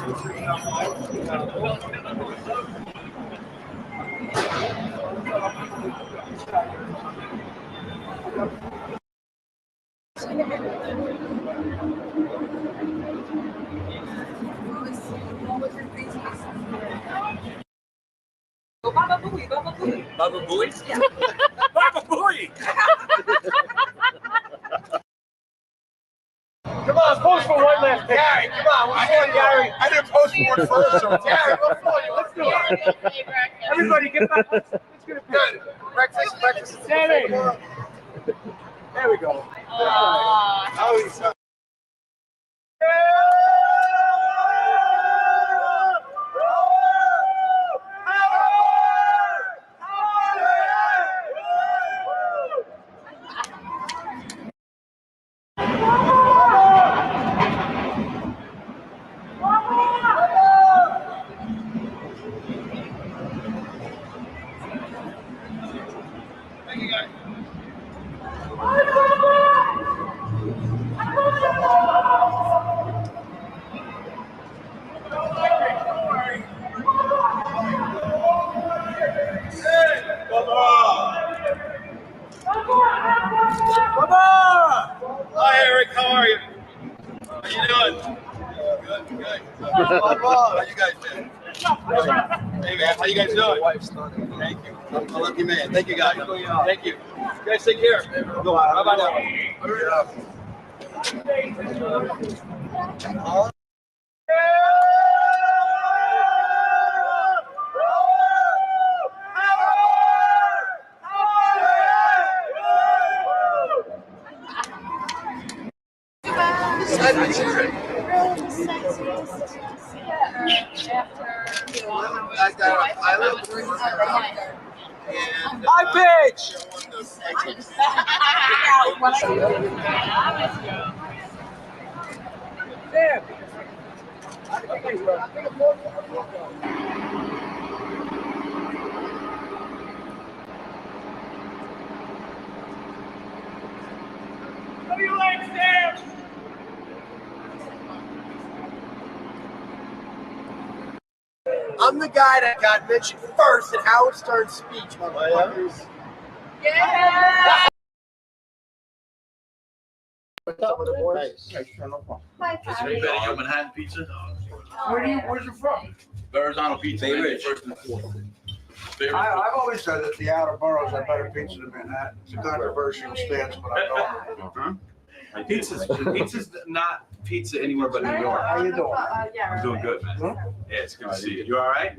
Baba Booey, Baba Booey. Baba Booey? Yeah. Baba Booey! Come on, pose for one last picture. Gary, come on. I didn't, Gary. I didn't post for one first, so Gary, we'll follow you. Let's do it. everybody get back. Let's get a picture. Good. Breakfast. Sammy. There we go. Oh, he's Hi, Eric. How are you? How you doing? Good. How you guys doing? Hey, man. How you guys doing? Thank you. I'm a lucky man. Thank you, guys. Thank you. You guys take care. How about now? My bitch. Sam. What do you like, Sam? I'm the guy that got mentioned first in Howard Stern's speech, motherfuckers. Yeah. Anybody got Manhattan pizza? Where's you from? Verrazano Pizza. Bay maybe Ridge. First and fourth. Bay Ridge. I've always said that the outer boroughs have better pizza than Manhattan. It's a controversial stance, but I'm going. Pizza's not pizza anywhere but New York. How you doing? I'm doing good, man. Yeah, it's good to see you. You all right?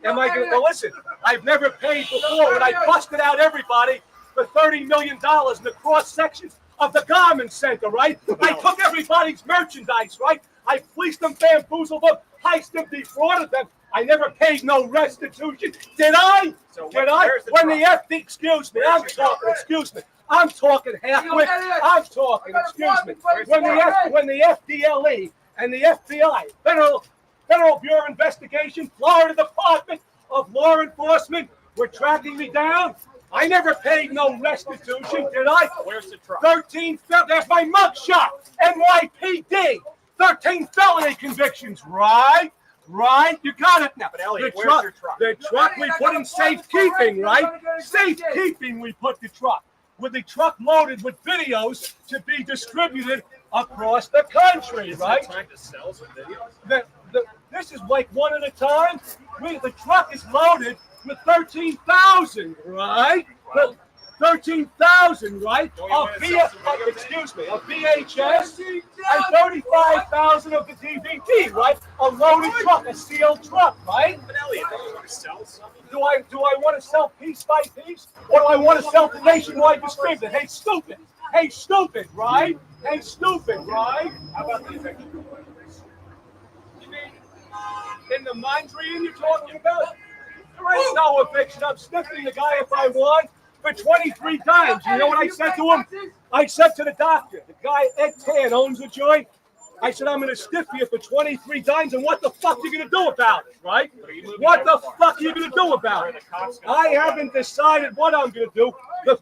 Am I going to listen? I've never paid before when I busted out everybody for $30 million in the cross sections of the garment center, right? I took everybody's merchandise, right? I fleeced them, bamboozled them, heisted them, defrauded them. I never paid no restitution. Did I? Did I? When the FD, excuse me, I'm talking, excuse me. I'm talking half-wit. I'm talking, excuse me. When the FDLE and the FBI, Federal Bureau of Investigation, Florida Department of Law Enforcement, were tracking me down, I never paid no restitution, did I? Where's the truck? 13, that's my mugshot. NYPD. 13 felony convictions, right? Right? You got it now. But Elliot, the where's truck, your truck? The truck we put in safekeeping, right? Safekeeping we put the truck. With the truck loaded with videos to be distributed across the country, right? Time to sell some videos. This is like one at a time. The truck is loaded with 13,000, right? 13,000, right? Excuse me, a VHS and 35,000 of the DVD, right? A loaded truck, a sealed truck, right? But Elliot, don't you want to sell something? Do I want to sell piece by piece, or do I want to sell the nationwide distributor? Hey, stupid! Hey, stupid! Right? Hey, stupid! Right? How about the eviction? You mean in the Mondrian you're talking about? There is no eviction. I'm sniffing the guy if I want for 23 times. You know what I said to him? I said to the doctor, the guy Ed Tan owns the joint. I said, I'm going to stiff you for 23 times, and what the fuck are you going to do about it, right? What the fuck are you going to do about it? I haven't decided what I'm going to do.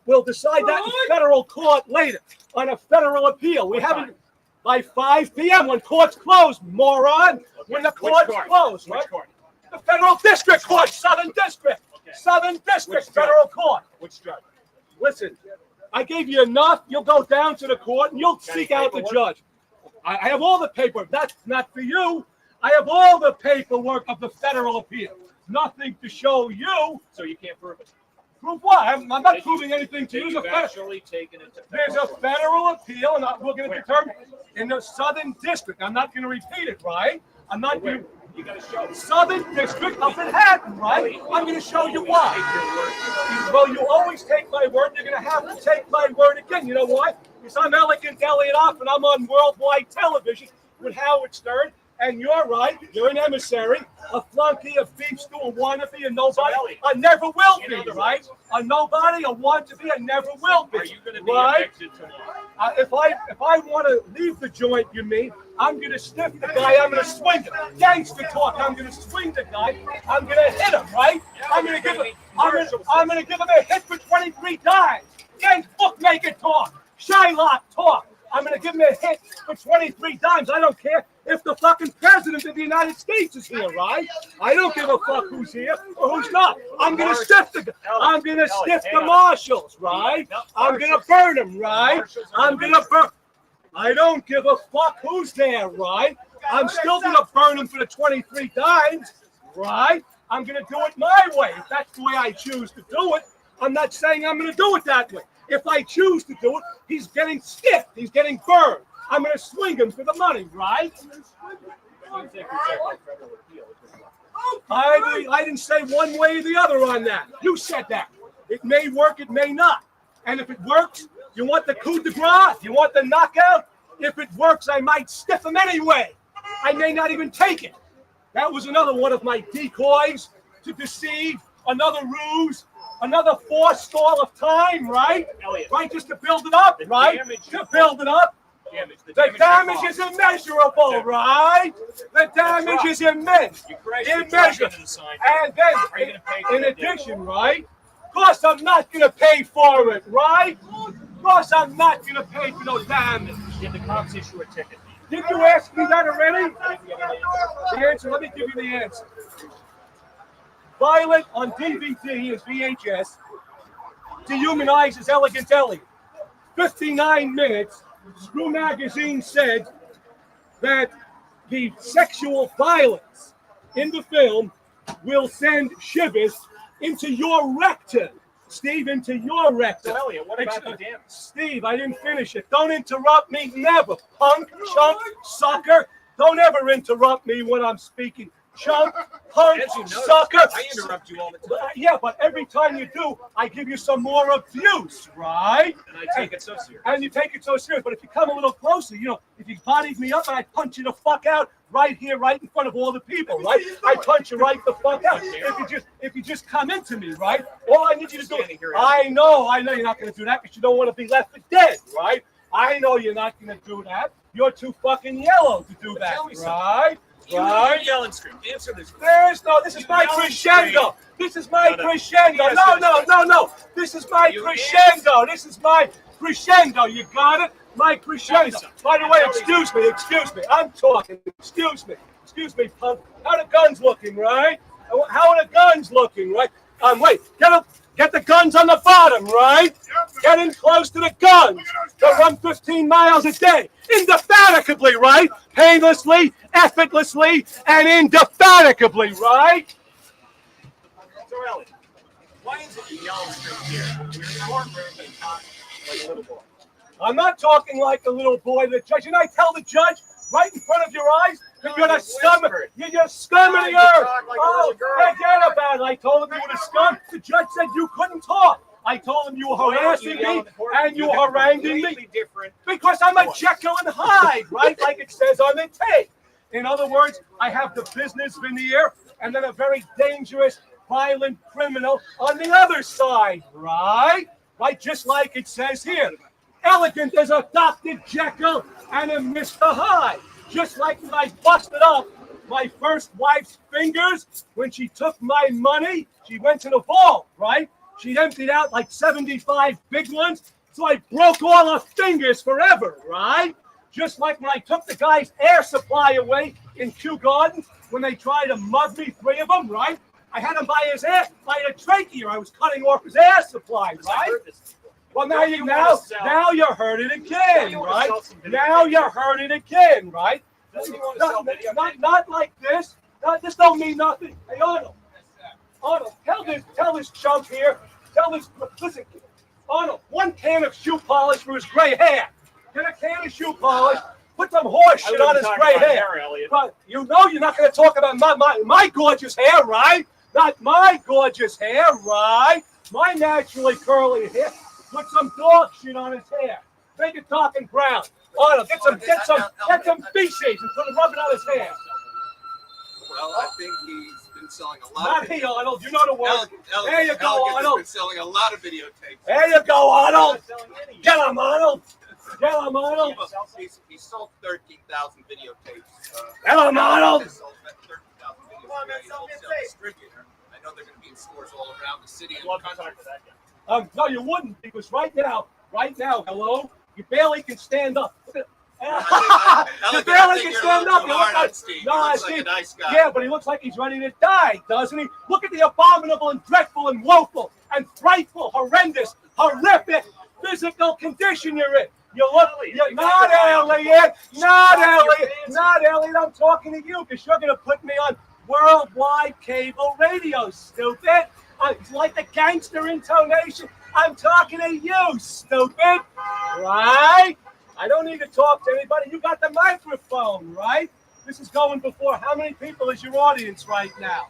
We'll decide that in federal court later on a federal appeal. We haven't by 5 p.m. when court's closed, moron. When the court's closed, right? The federal district court, Southern District. Southern District Federal Court. Which judge? Listen, I gave you enough. You'll go down to the court and you'll seek out the judge. I have all the paperwork. That's not for you. I have all the paperwork of the federal appeal. Nothing to show you. So you can't prove it. Prove what? I'm not proving anything to you. You've actually taken it to There's a federal appeal, and we're going to determine in the Southern District. I'm not going to repeat it, right? I'm not going to. You got to show it. Southern District of Manhattan, right? I'm going to show you why. Well, you always take my word. You're going to have to take my word again. You know why? Because I'm Elegant Elliot Off, and I'm on worldwide television with Howard Stern. And you're right. You're an emissary, a flunky, a beef stew, a wannabe, a nobody. I never will be, right? A nobody, a want-to-be, I never will be. Are you going to be right? evicted tomorrow? If I want to leave the joint, you mean, I'm going to stiff the guy, I'm going to swing him. Gangster talk, I'm going to swing the guy, I'm going to hit him, right? I'm going to give him a hit for 23 dimes. Gang bookmaker talk, Shylock talk. I'm going to give him a hit for 23 dimes. I don't care if the fucking president of the United States is here, right? I don't give a fuck who's here or who's not. I'm going to stiff the marshals, right? I'm going to burn them, right? I'm going to burn. I don't give a fuck who's there, right? I'm still going to burn them for the 23 dimes, right? I'm going to do it my way. If that's the way I choose to do it, I'm not saying I'm going to do it that way. If I choose to do it, he's getting stiffed. He's getting burned. I'm going to swing him for the money, right? I didn't say one way or the other on that. You said that. It may work, it may not. And if it works, you want the coup de grace? You want the knockout? If it works, I might stiff him anyway. I may not even take it. That was another one of my decoys to deceive, another ruse. Another forestall of time, right? Elliot, right, just to build it up, right? To build it up. The damage is immeasurable, right? The damage is immense. Immeasurable. And then, in addition, right? Of course, I'm not going to pay for it, right? Of course, I'm not going to pay for no damage. Did the cops issue a ticket? Did you ask me that already? The answer, let me give you the answer. Violet on DVD is VHS. Dehumanizes Elegant Elliot. 59 minutes. Screw Magazine said that the sexual violence in the film will send shivers into your rectum. Steve, into your rectum. So Elliot, what about the damage? Steve, I didn't finish it. Don't interrupt me. Never. Punk, chump, sucker. Don't ever interrupt me when I'm speaking chump, punk, As you know, sucker. I interrupt you all the time, Yeah, but every time you do, I give you some more abuse, right? and I take it so serious. And you take it so serious. But if you come a little closer, if you bodied me up and I punch you the fuck out right here, right in front of all the people, right? I punch you right the fuck out. If you just come into me, right? All I need you to do. I know you're not going to do that because you don't want to be left for dead, right? I know you're not going to do that. You're too fucking yellow to do that, tell me something. right? You Right? yell and scream. Answer this. This is my crescendo. This is my crescendo. No. This is my crescendo. This is my crescendo. You got it? My crescendo. By the way, excuse me. I'm talking. Excuse me, punk. How the guns looking, right? How are the guns looking, right? Wait. Get the guns on the bottom, right? Get in close to the guns. They'll run 15 miles a day. Indefatigably, right? Painlessly, effortlessly, and indefatigably, right? Torelli, why is it you yell and scream here? You're more than talking like a little boy. I'm not talking like a little boy. The judge, and I tell the judge right in front of your eyes that you're the scum. You're just scum of the earth. Oh, forget about it. I told him you were the scum. The judge said you couldn't talk. I told him you were harassing me and you were haranguing me because I'm a Jekyll and Hyde, right? Like it says on the tape. In other words, I have the business veneer and then a very dangerous, violent criminal on the other side, right? Right, just like it says here. Elegant as a Dr. Jekyll and a Mr. Hyde. Just like when I busted up my first wife's fingers when she took my money, she went to the vault, right? She emptied out like 75 big ones, so I broke all her fingers forever, right? Just like when I took the guy's air supply away in Kew Gardens when they tried to mug me, 3 of them, right? I had him by his air, by the trachea. I was cutting off his air supply, right? Well, now you heard it again, right? Now you heard it again, right? Not like this. This don't mean nothing. Hey, Arnold, tell this chump here. Listen, Arnold, 1 can of shoe polish for his gray hair. Get a can of shoe polish. Put some horse shit on his gray hair. But you know you're not going to talk about my gorgeous hair, right? Not my gorgeous hair, right? My naturally curly hair. Put some dog shit on his hair. Make it talking brown. Arnold, get some feces and rub it on his hair. Well, I think he's been selling a lot. Not he, Arnold. You know the word. There you go, Elegant Arnold. has been selling a lot of videotapes. There you go, Arnold. Get him, Arnold. Get him, Arnold. He sold 13,000 videotapes. Get him, Arnold. He sold 13,000 videotapes. Come on, man, He's a something to wholesale say. distributor. I know they're going to be in stores all around the city and Love the to country. talk to that guy. No, you wouldn't, because right now, hello, you barely can stand up. You barely can stand up. You look like, like a nice guy. Yeah, but he looks like he's ready to die, doesn't he? Look at the abominable and dreadful and woeful and frightful, horrendous, horrific physical condition you're in. You're not Elliot. I'm talking to you because you're going to put me on worldwide cable radio, stupid. It's like the gangster intonation. I'm talking to you, stupid. Right? I don't need to talk to anybody. You got the microphone, right? This is going before. How many people is your audience right now?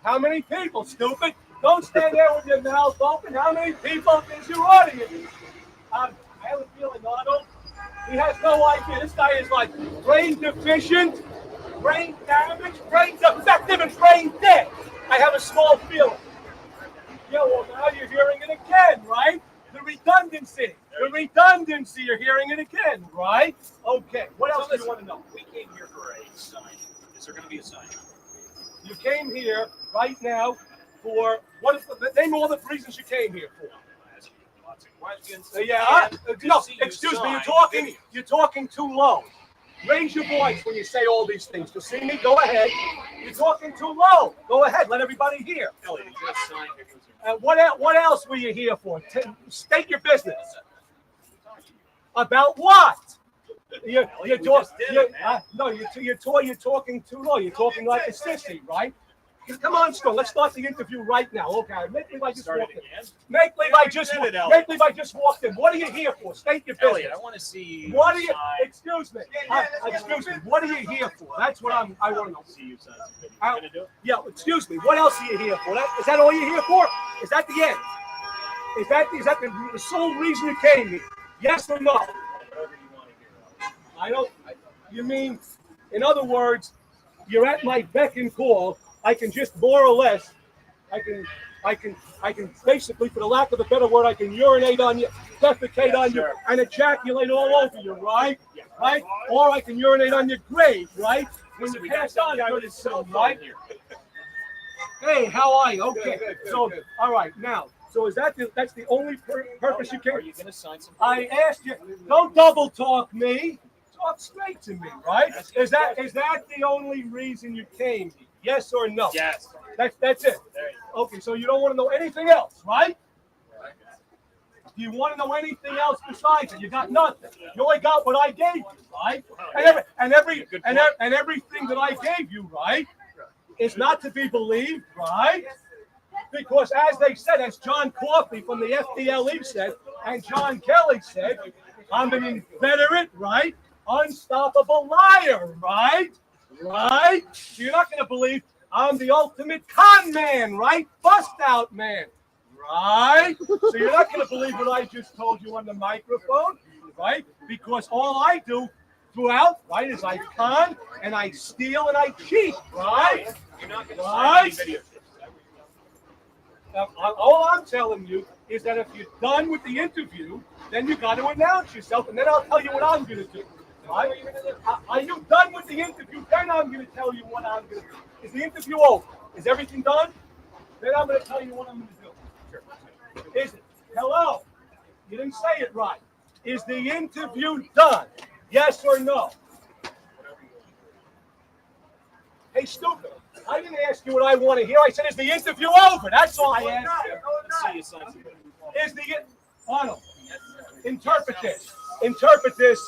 How many people, stupid? Don't stand there with your mouth open. How many people is your audience? I have a feeling, Arnold, he has no idea. This guy is like brain deficient, brain damaged, brain defective, and brain dead. I have a small feeling. Yeah, well, now you're hearing it again, right? The redundancy, you're hearing it again, right? Okay, what else do you want to know? We came here for a sign. Is there going to be a sign? You came here right now for, what is name all the reasons you came here for. I ask you lots of questions. No, excuse me, you're talking too low. Raise your voice when you say all these things. You see me? Go ahead. You're talking too low. Go ahead. Let everybody hear. Elliot, did you have a sign? What else were you here for? State your business. About what? You're talking too low. You're talking like a sissy, right? Come on, Strong. Let's start the interview right now. Okay. Make believe I just Start it walked in. again. Make believe I just Did it, walked. Elliot. Make believe I just walked in. What are you here for? State your Elliot, business. I want to see you. What are you? sign- Excuse me. Excuse me. What are you here for? That's what I want to know. See you sign some video. I'll- You gonna do it? Yeah. Excuse me. What else are you here for? Is that all you're here for? Is that the end? Is that the sole reason you came here? Yes or no? Whatever you want to hear. I don't. You mean, in other words, you're at my beck and call. I can just more or less, I can basically, for the lack of a better word, I can urinate on you, defecate on you, sure. and ejaculate all over you, right? Right? Or I can urinate on your grave, right? When you pass on, pretty soon, right? Here. Hey, how are you? Okay. Good, So, good. all right, now, so is that's the only purpose you Are came? you gonna sign some? I asked you, don't double talk me. Talk straight to me, right? Is that the only reason you came? Yes or no? Yes. That's it. There you Okay, so you don't want to know anything else, right? Do you want to know anything else besides it? You got nothing. You only got what I gave you, right? And everything that I gave you, right, is not to be believed, right? Because as they said, as John Coffey from the FDLE said, and John Kelly said, I'm an inveterate, right, unstoppable liar, right? Right? So you're not going to believe I'm the ultimate con man, right? Bust out man, right? So you're not going to believe what I just told you on the microphone, right? Because all I do throughout, right, is I con and I steal and I cheat, right? You're not gonna Right? sign any video. All I'm telling you is that if you're done with the interview, then you got to announce yourself, and then I'll tell you what I'm going to do. Right? Are you done with the interview? Then I'm going to tell you what I'm going to do. Is the interview over? Is everything done? Then I'm going to tell you what I'm going to do. Is it? Hello? You didn't say it right. Is the interview done? Yes or no? Hey, stupid. I didn't ask you what I want to hear. I said, is the interview over? That's all I asked you. Let's see you sign some video. Is the Arnold? Interpret this. Interpret this.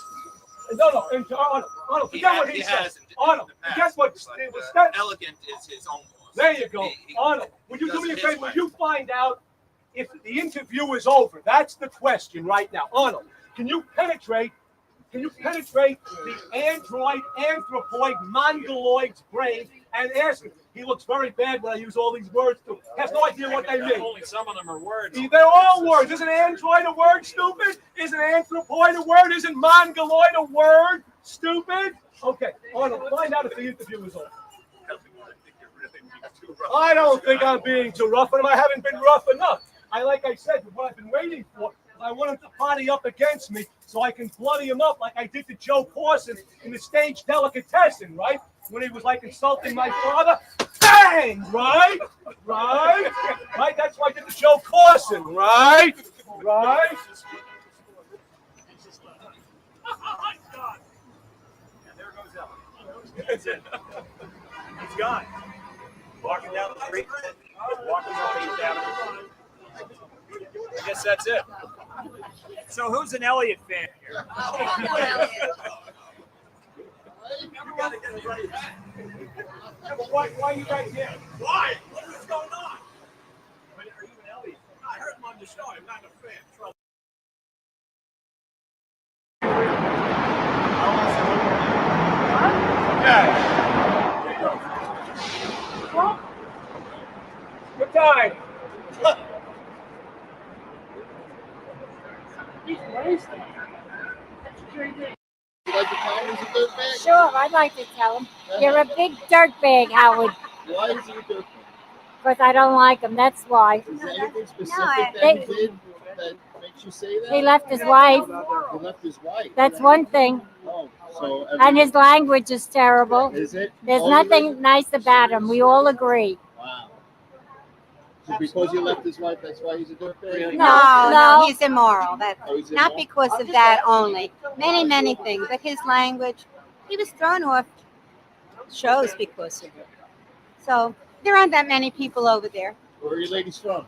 No. Arnold. Forget what he said. Arnold. Guess what? It was that. Elegant is his own voice. There you go. Arnold. Would you do me a favor? Would you find out if the interview is over? That's the question right now. Arnold, can you penetrate the android, anthropoid, mongoloid's brain and ask him? He looks very bad when I use all these words too. Has no idea what they mean. Only some of them are words. They're all words. Isn't android a word, stupid? Isn't anthropoid a word? Isn't mongoloid a word, stupid? Okay, Arnold, find out if the interview is over. I don't think I'm being too rough on him. I haven't been rough enough. Like I said, what I've been waiting for, I want him to party up against me so I can bloody him up like I did to Joe Corson in the stage Delicatessen, right? When he was like insulting my father. Bang! Right? That's what I did to Joe Corson, right? Right? And there goes Elliot. That's it. He's gone. Walking down the street. Walking down 8th Avenue. I guess that's it. So who's an Elliot fan here? Why are you guys here? Why? What's going on? Are you an Elliot? I heard him on the show. I'm not a fan. Trust Good time. Sure, I'd like to tell him. You're a big dirtbag, Howard. Why is he a good? Because I don't like him, that's why. Is there anything specific I- that he did that makes you say that? He left his wife. He left his wife. That's one thing. Oh, so And his language is terrible. is it? There's only nothing nice about him. We all agree. Wow. So because he left his wife, that's why he's a dirtbag? No. He's immoral. That Oh, he's not immoral? because of that only. Many things, but his language. He was thrown off shows because of it. So there aren't that many people over there. Where are you ladies from?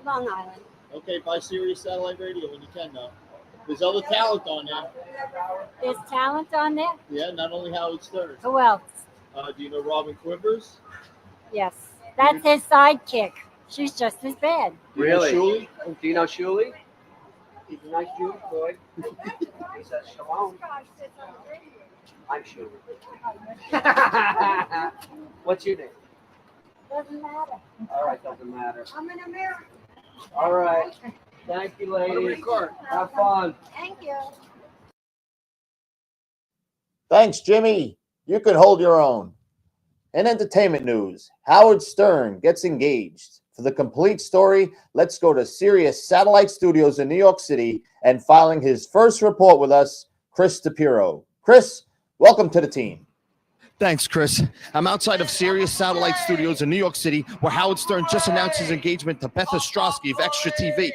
Long Island. Okay, buy Sirius Satellite Radio when you can now. There's other talent on there. There's talent on there. Yeah, not only Howard Stern. Who else? Do you know Robin Quivers? Yes. That's his sidekick. She's just as bad. Really? Shuli? Do you know Shuli? He's a nice Jewish boy. He says shalom. I'm Shuli. What's your name? Doesn't matter. All right, doesn't matter. I'm an American. All right. Thank you, ladies. Have fun. Thank you. Thanks, Jimmy. You can hold your own. In entertainment news, Howard Stern gets engaged. For the complete story, let's go to Sirius Satellite Studios in New York City and filing his first report with us, Chris DePiro. Chris, welcome to the team. Thanks, Chris. I'm outside of Sirius Satellite Studios in New York City, where Howard Stern just announced his engagement to Beth Ostrowski of Extra TV.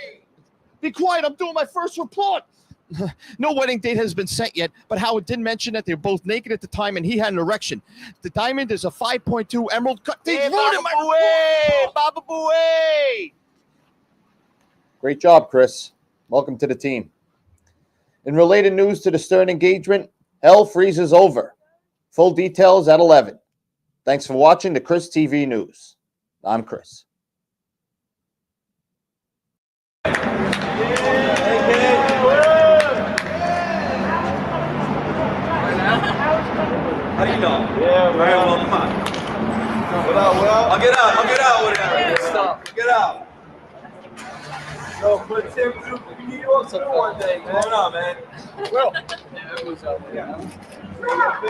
Be quiet, I'm doing my first report. No wedding date has been set yet, but Howard did mention that they were both naked at the time and he had an erection. The diamond is a 5.2 emerald cut. They ruined my report. Baba Booey! Great job, Chris. Welcome to the team. In related news to the Stern engagement, hell freezes over. Full details at 11. Thanks for watching the Chris TV News. I'm Chris. How do you know? Yeah, all right, well, come on. What up, Will? I'll get out with it. Stop. Get out. Yo, put Tim through New York City one day, man. What's going on, man? Will. Yeah, it was up there. Alrighty.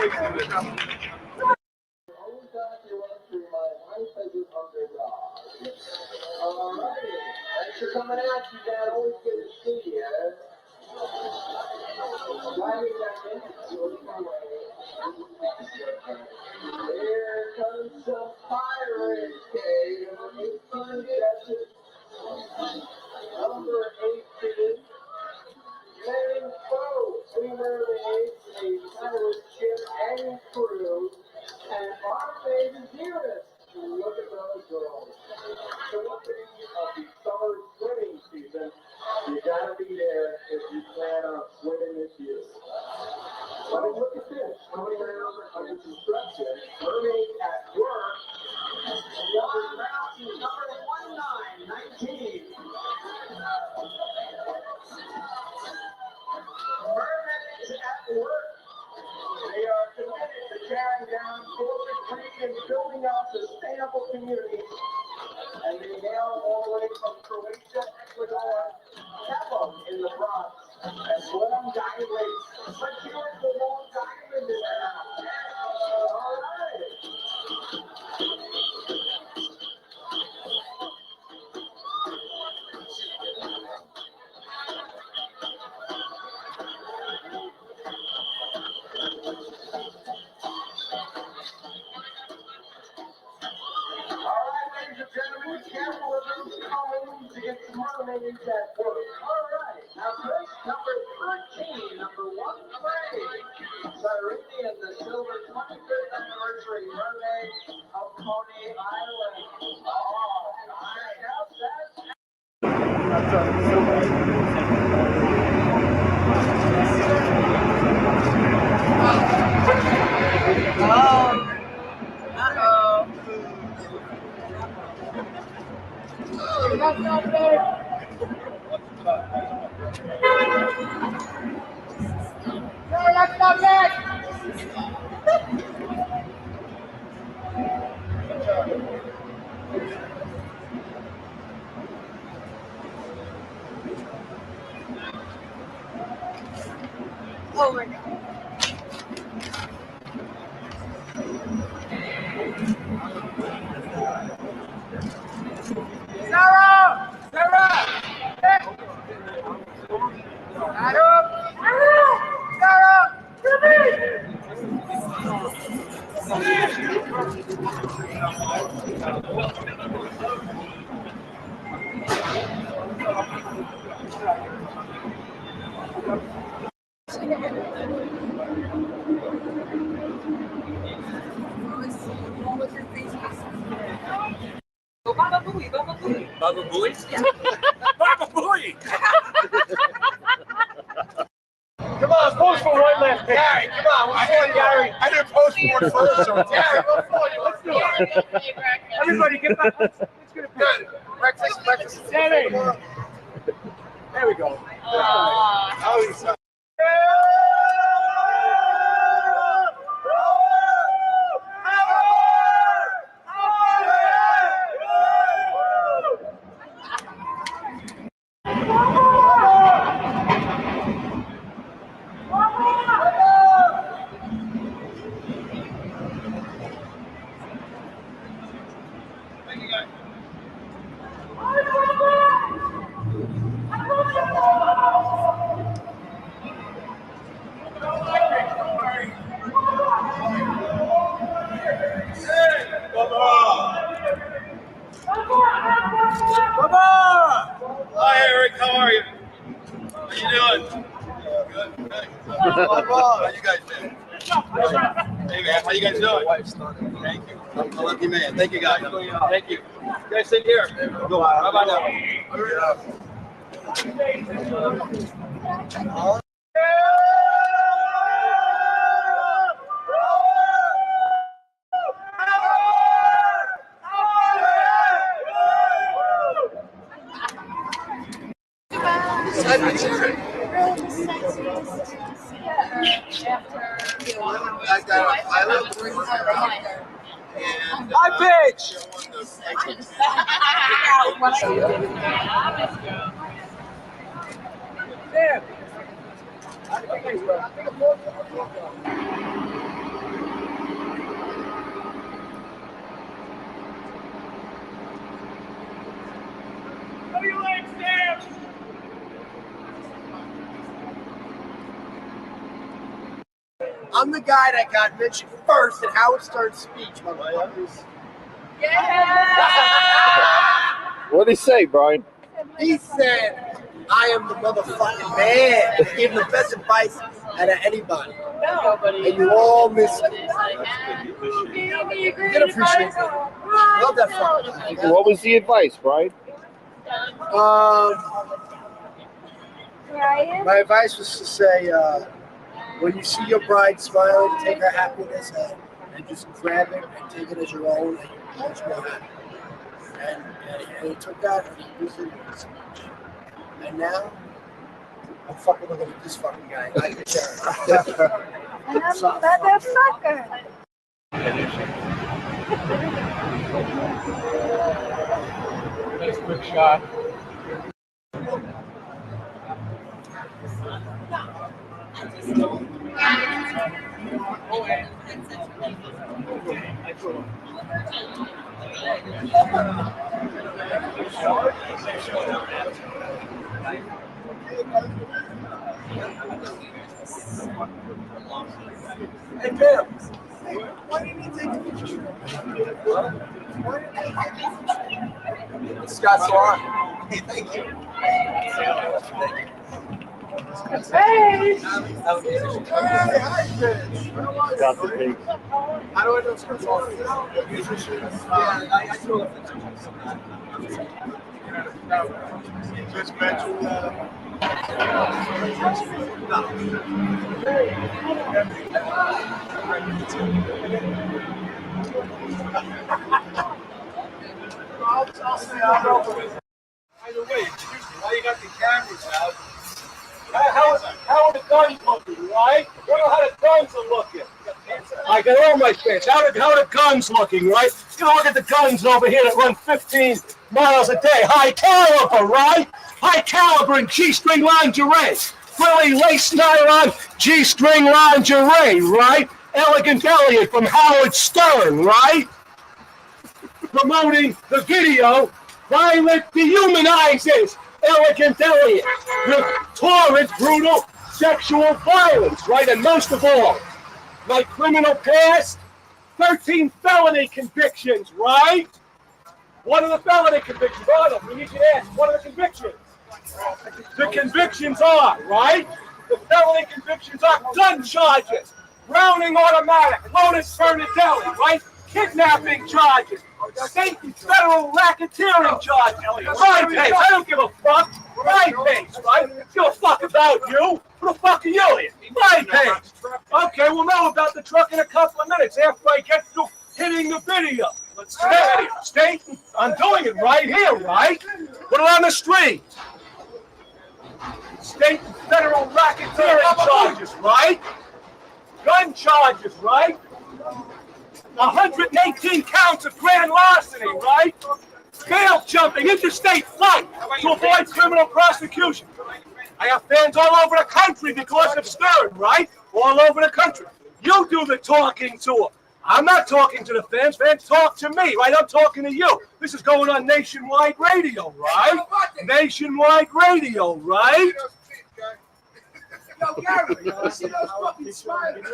Thanks for coming out, you guys. Always good to see you. Here comes the Pirates, okay? Number 18. Letting go. We mermaids, a pirate ship and crew, and our baby dearest. Look at those girls. The opening of the summer swimming season, you gotta be there if you plan on swimming this year. I mean, look at this. Swimming around under construction, mermaid at work, water mountain number 1919. Mermaids at work. They are committed to tearing down corporate greed and building up sustainable communities. And they hail all the way from Croatia, Ecuador, Cabo in the Bronx, and Long Diamond Lakes. Let's hear it for Long Diamond in there. All right. Careful of those columns against mermaids at work. All right, now Chris, number 13, number 1 grade. Cyrene and the silver 23rd anniversary mermaid of Coney Island. All right, how's that? Oh my God. Sarah! Sarah! Baba Booey, Baba Booey. Baba Booey? Baba Booey! Come on, post for one last pick. Gary, come on. I didn't post for it first. So Gary, go for you. Let's do Everybody get back. Let's get a picture. Breakfast. Danny. There we go. Hi, Eric. How are you? How you doing? Good. How you guys doing? Hey, man. How you guys doing? Thank you. I'm a lucky man. Thank you, guys. Thank you. You guys take care. Go. How about now? Hi, bitch. Damn. How you like, Sam? I'm the guy that got mentioned first in Howard Stern's speech, motherfuckers. What did he say, Brian? He said, I am the motherfucking man. He gave the best advice out of anybody. And you all missed it. You did appreciate it. Love that fucking guy. What was the advice, Brian? My advice was to say, when you see your bride smiling, take her happiness and just grab it and take it as your own and you're much more happy. And he took that and he used it in his speech. And now, I'm fucking looking at this fucking guy. I can share it. And I'm a motherfucker. Nice quick shot. Hey, Pam. Why didn't you take a picture? Scott Swan. Hey, thank you. Hey! Hi, bitch. Got the big. How do I know Scott Swan? I told him. Just mentioned By the way, excuse me, why you got the cameras out? How are the guns looking, right? Wonder how the guns are looking. I got all my pants. How are the guns looking, right? You look at the guns over here that run 15 miles a day. High caliber, right? High caliber and G-string lingerie. Really lace nylon G-string lingerie, right? Elegant Elliot from Howard Stern, right? Promoting the video, Violent Dehumanizes Elegant Elliot with torrent, brutal sexual violence, right? And most of all, my criminal past, 13 felony convictions, right? What are the felony convictions? Arnold, we need you to ask, what are the convictions? The convictions are, right? The felony convictions are gun charges, Browning automatic, Lotus Fernandelli, right? Kidnapping charges, state and federal racketeering charges. My case, I don't give a fuck. My case, right? Give a fuck about you. Who the fuck are you here? My case. Okay, we'll know about the truck in a couple of minutes after I get through hitting the video. State, I'm doing it right here, right? Put it on the street. State and federal racketeering charges, right? Gun charges, right? 118 counts of grand larceny, right? Bail jumping, interstate flight to avoid criminal prosecution. I have fans all over the country because of Stern, right? All over the country. You do the talking to them. I'm not talking to the fans. Fans talk to me, right? I'm talking to you. This is going on nationwide radio, right? Nationwide radio, right? Yo, Gary, you see those fucking smiles?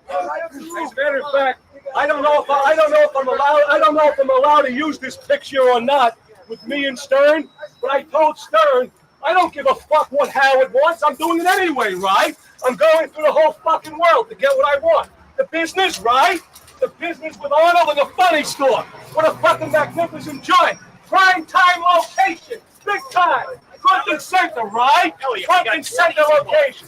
As a matter of fact, I don't know if I'm allowed to use this picture or not with me and Stern, but I told Stern, I don't give a fuck what Howard wants. I'm doing it anyway, right? I'm going through the whole fucking world to get what I want. The business, right? The business with Arnold and the funny store. What a fucking magnificent joint. Prime time location. Big time. Front and center, right? Front and center location.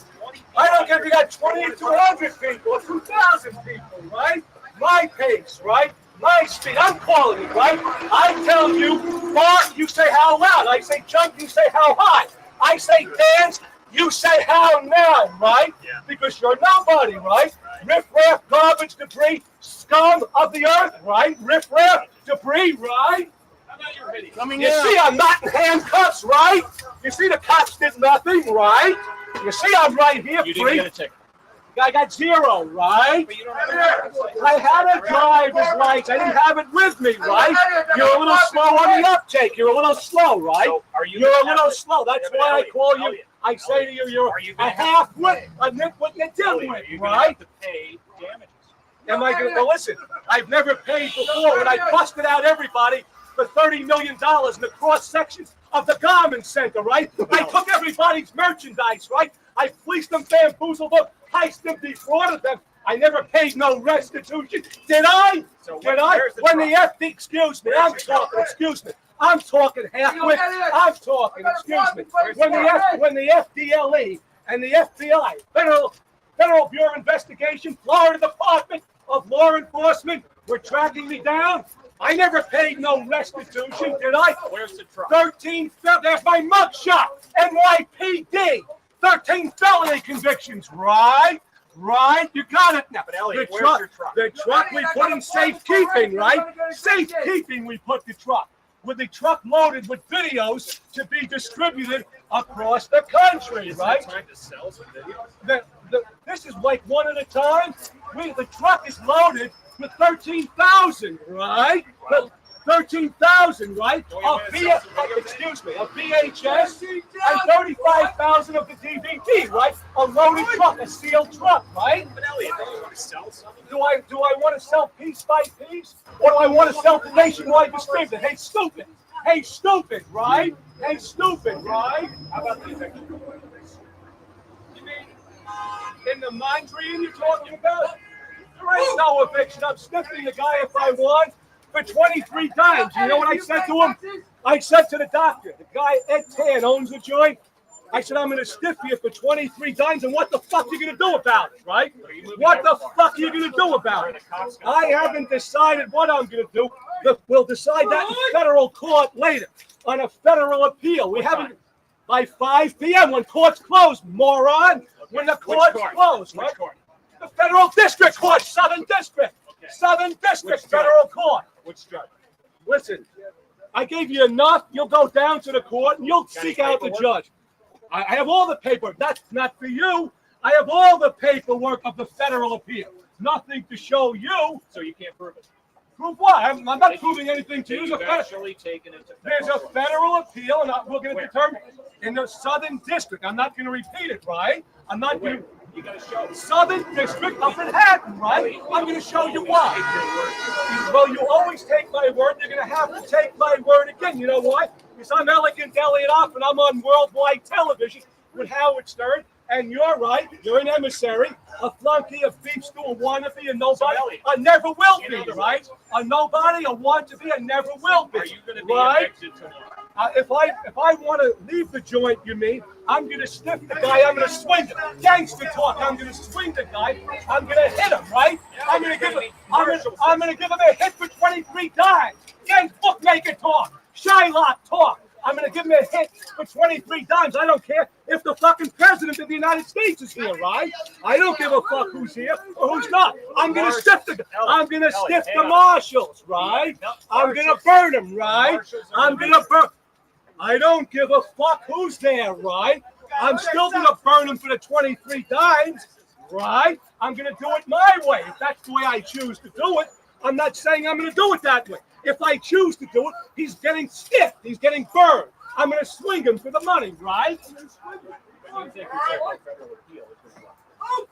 I don't care if you got 2,200 people or 2,000 people, right? My pace, right? My speed. I'm calling it, right? I tell you, bark, you say how loud. I say jump, you say how high. I say dance, you say how now, right? Yeah. Because you're nobody, right? Riff-raff, garbage, debris, scum of the earth, right? Riff-raff, debris, right? You see I'm not in handcuffs, right? You see the cops did nothing, right? You see I'm right here, You didn't get a ticket. I got zero, right? I had a driver's license. I didn't have it with me, right? You're a little slow on the uptake. You're a little slow, right? So You're a little slow. That's why I call you. I say to you, you're a half-wit, a nitwit, a dimwit, right? To pay damages. Am I going to listen? I've never paid before when I busted out everybody for $30 million in the cross sections of the garment center, right? I took everybody's merchandise, right? I fleeced them, bamboozled them, heisted them, defrauded them. I never paid no restitution. Did I? Did I? When the FD, excuse me, I'm talking, excuse me. I'm talking half-wit. I'm talking, excuse me. When the FDLE and the FBI, Federal Bureau of Investigation, Florida Department of Law Enforcement, were tracking me down, I never paid no restitution, did I? Where's the truck? 13, that's my mugshot, NYPD. 13 felony convictions, right? Right, you got it now. But Elliot, the where's your truck? The truck we put in safekeeping, right? Safekeeping we put the truck. With the truck loaded with videos to be distributed across the country, right? Is it time to sell some videos? This is like one at a time. The truck is loaded with 13,000, right? Wow. 13,000, right? Excuse me, a VHS and 35,000 of the DVD, right? A loaded truck, a sealed truck, right? But Elliot, don't you want to sell something? Do I want to sell piece by piece, or do I want to sell to nationwide distributor? Hey, stupid! Hey, stupid! Right? Hey, stupid! Right? How about the eviction? You mean in the mind dream you're talking about? There ain't no eviction. I'm sniffing the guy if I want for 23 times. You know what I said to him? I said to the doctor, the guy Ed Tan owns the joint. I said, I'm going to stiff you for 23 times, and what the fuck are you going to do about it, right? What the fuck are you going to do about it? I haven't decided what I'm going to do. We'll decide that in federal court later on a federal appeal. We haven't by 5 p.m. when court's closed, moron. When the court's closed, right? The federal district court, Southern District. Southern District Federal Court. Which judge? Listen, I gave you enough. You'll go down to the court and you'll seek out the judge. I have all the paperwork. That's not for you. I have all the paperwork of the federal appeal. Nothing to show you. So you can't prove it. Prove what? I'm not proving anything to you. You've actually taken it to There's a federal appeal, and we're going to determine in the Southern District. I'm not going to repeat it, right? I'm not going to. You got to show Southern District of Manhattan, right? I'm going to show you why. Well, you always take my word. You're going to have to take my word again. You know why? Because I'm Elegant Elliot Off, and I'm on worldwide television with Howard Stern. And you're right. You're an emissary, a flunky, a beef stew, a wannabe, a nobody. I never will be, right? A nobody, a want to be, a never will be. Are you going to be right? evicted tomorrow? If I want to leave the joint, you mean, I'm going to sniff the guy, I'm going to swing him. Gangster talk, I'm going to swing the guy, I'm going to hit him, right? I'm going to give him, I'm gonna give him a hit for 23 dimes. Yank bookmaker talk. Shylock talk. I'm gonna give him a hit for 23 dimes. I don't care if the fucking president of the United States is here, right? I don't give a fuck who's here or who's not. I'm gonna stiff the marshals, right? I'm gonna burn them, right? I'm gonna burn. I don't give a fuck who's there, right? I'm still gonna burn them for the 23 dimes, right? I'm gonna do it my way. If that's the way I choose to do it, I'm not saying I'm gonna do it that way. If I choose to do it, he's getting stiffed. He's getting burned. I'm going to swing him for the money, right?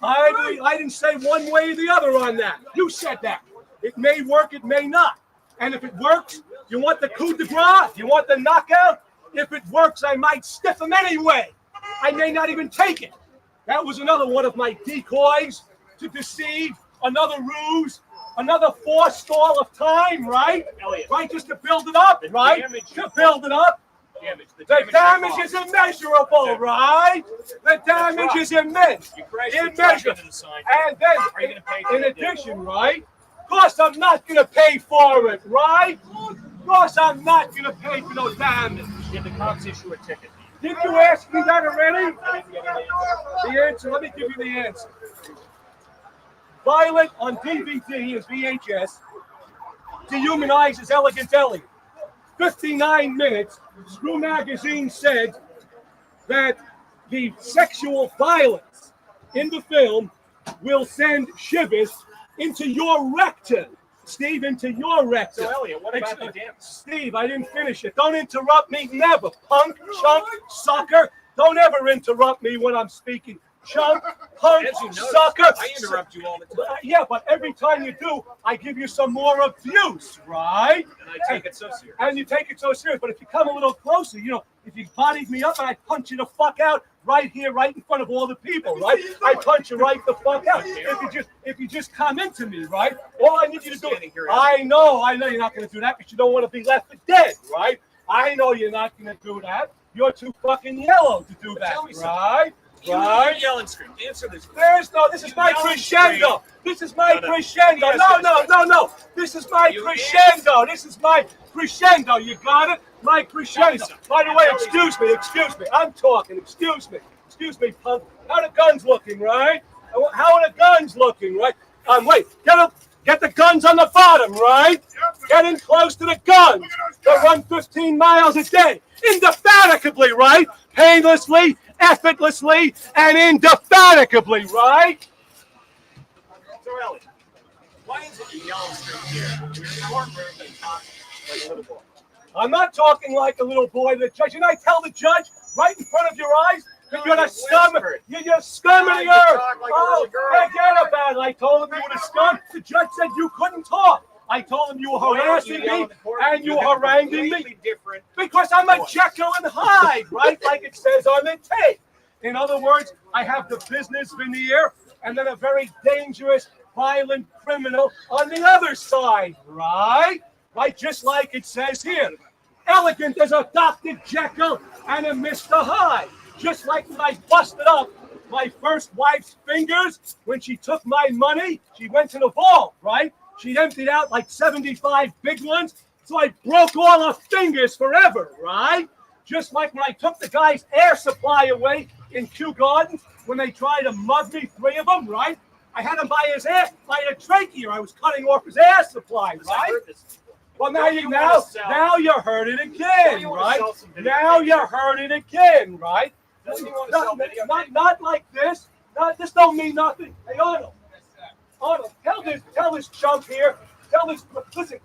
I didn't say one way or the other on that. You said that. It may work, it may not. And if it works, you want the coup de grace? You want the knockout? If it works, I might stiff him anyway. I may not even take it. That was another one of my decoys to deceive, another ruse. Another forestall of time, right? Elliot. Right, just to build it up, right? To build it up. The damage is immeasurable, right? The damage is immense. Immeasurable. And then, in addition, right? Of course, I'm not going to pay for it, right? Of course, I'm not going to pay for no damage. Did the cops issue a ticket? Did you ask me that already? The answer, let me give you the answer. Violet on DVD and VHS dehumanizes Elegant Elliot. 59 minutes, Screw Magazine said that the sexual violence in the film will send shivers into your rectum. Steve, into your rectum. So, Elliot, what about the damage? Steve, I didn't finish it. Don't interrupt me, never. Punk, chunk, sucker. Don't ever interrupt me when I'm speaking. Chunk, punk, sucker. I interrupt you all the time. Yeah, but every time you do, I give you some more abuse, right? And I take it so serious. And you take it so serious. But if you come a little closer, you know, if you bodied me up and I punch you the fuck out right here, right in front of all the people, right? I punch you right the fuck out. If you just come into me, right? All I need you to do. I know you're not going to do that because you don't want to be left for dead, right? I know you're not going to do that. You're too fucking yellow to do that, right? Right? Yell and scream. Answer this. This is my crescendo. This is my crescendo. No. This is my crescendo. This is my crescendo. You got it? My crescendo. By the way, excuse me. I'm talking. Excuse me, punk. How the guns looking, right? How are the guns looking, right? Wait. Get the guns on the bottom, right? Get in close to the guns. They run 15 miles a day. Indefatigably, right? Painlessly, effortlessly, and indefatigably, right? So, Elliot, why is it you yell and scream here? You're smart than talking like a little boy. I'm not talking like a little boy to the judge. And I tell the judge right in front of your eyes that you're the scum. You're scum of the earth. Oh, forget about it. I told him you were the scum. The judge said you couldn't talk. I told him you were harassing me and you were haranguing me because I'm a Jekyll and Hyde, right? Like it says on the tape. In other words, I have the business veneer and then a very dangerous, violent criminal on the other side, right? Right, just like it says here. Elegant as a Dr. Jekyll and a Mr. Hyde. Just like when I busted up my first wife's fingers when she took my money, she went to the vault, right? She emptied out like 75 big ones, so I broke all her fingers forever, right? Just like when I took the guy's air supply away in Kew Gardens when they tried to mug me, 3 of them, right? I had him by his air, by a trachea. I was cutting off his air supply, right? Well, now you heard it again, right? Now you heard it again, right? Not like this. This don't mean nothing. Hey, Arnold, tell this chump here. Listen,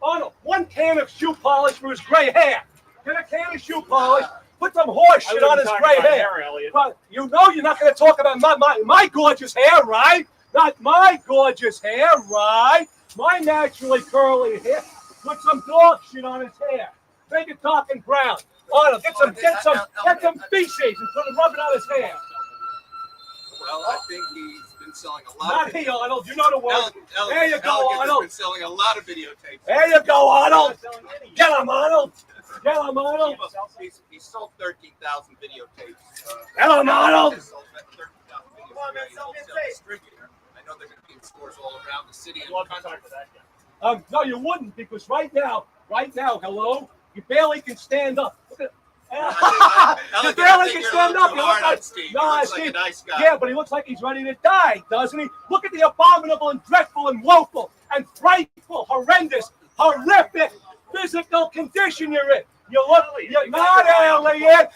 Arnold, 1 can of shoe polish for his gray hair. Get a can of shoe polish. Put some horse shit on his gray hair. But you know you're not going to talk about my gorgeous hair, right? Not my gorgeous hair, right? My naturally curly hair. Put some dog shit on his hair. Make it talking brown. Arnold, get some feces and rub it on his hair. Well, I think he's been selling a lot. Not he, Arnold. You know the word. There you go, Arnold. He's been selling a lot of videotapes. There you go, Arnold. Get him, Arnold. Get him, Arnold. He sold 13,000 videotapes. Get him, Arnold. I know they're going to be in stores all around. about the city and I'd love the to country. talk to that guy. No, you wouldn't, because right now, hello, you barely can stand up. Look at- you barely can stand up. You look like, no, Steve, nice guy. yeah, but he looks like he's ready to die, doesn't he? Look at the abominable and dreadful and woeful and frightful, horrendous, horrific physical condition you're in. You're not Elliot,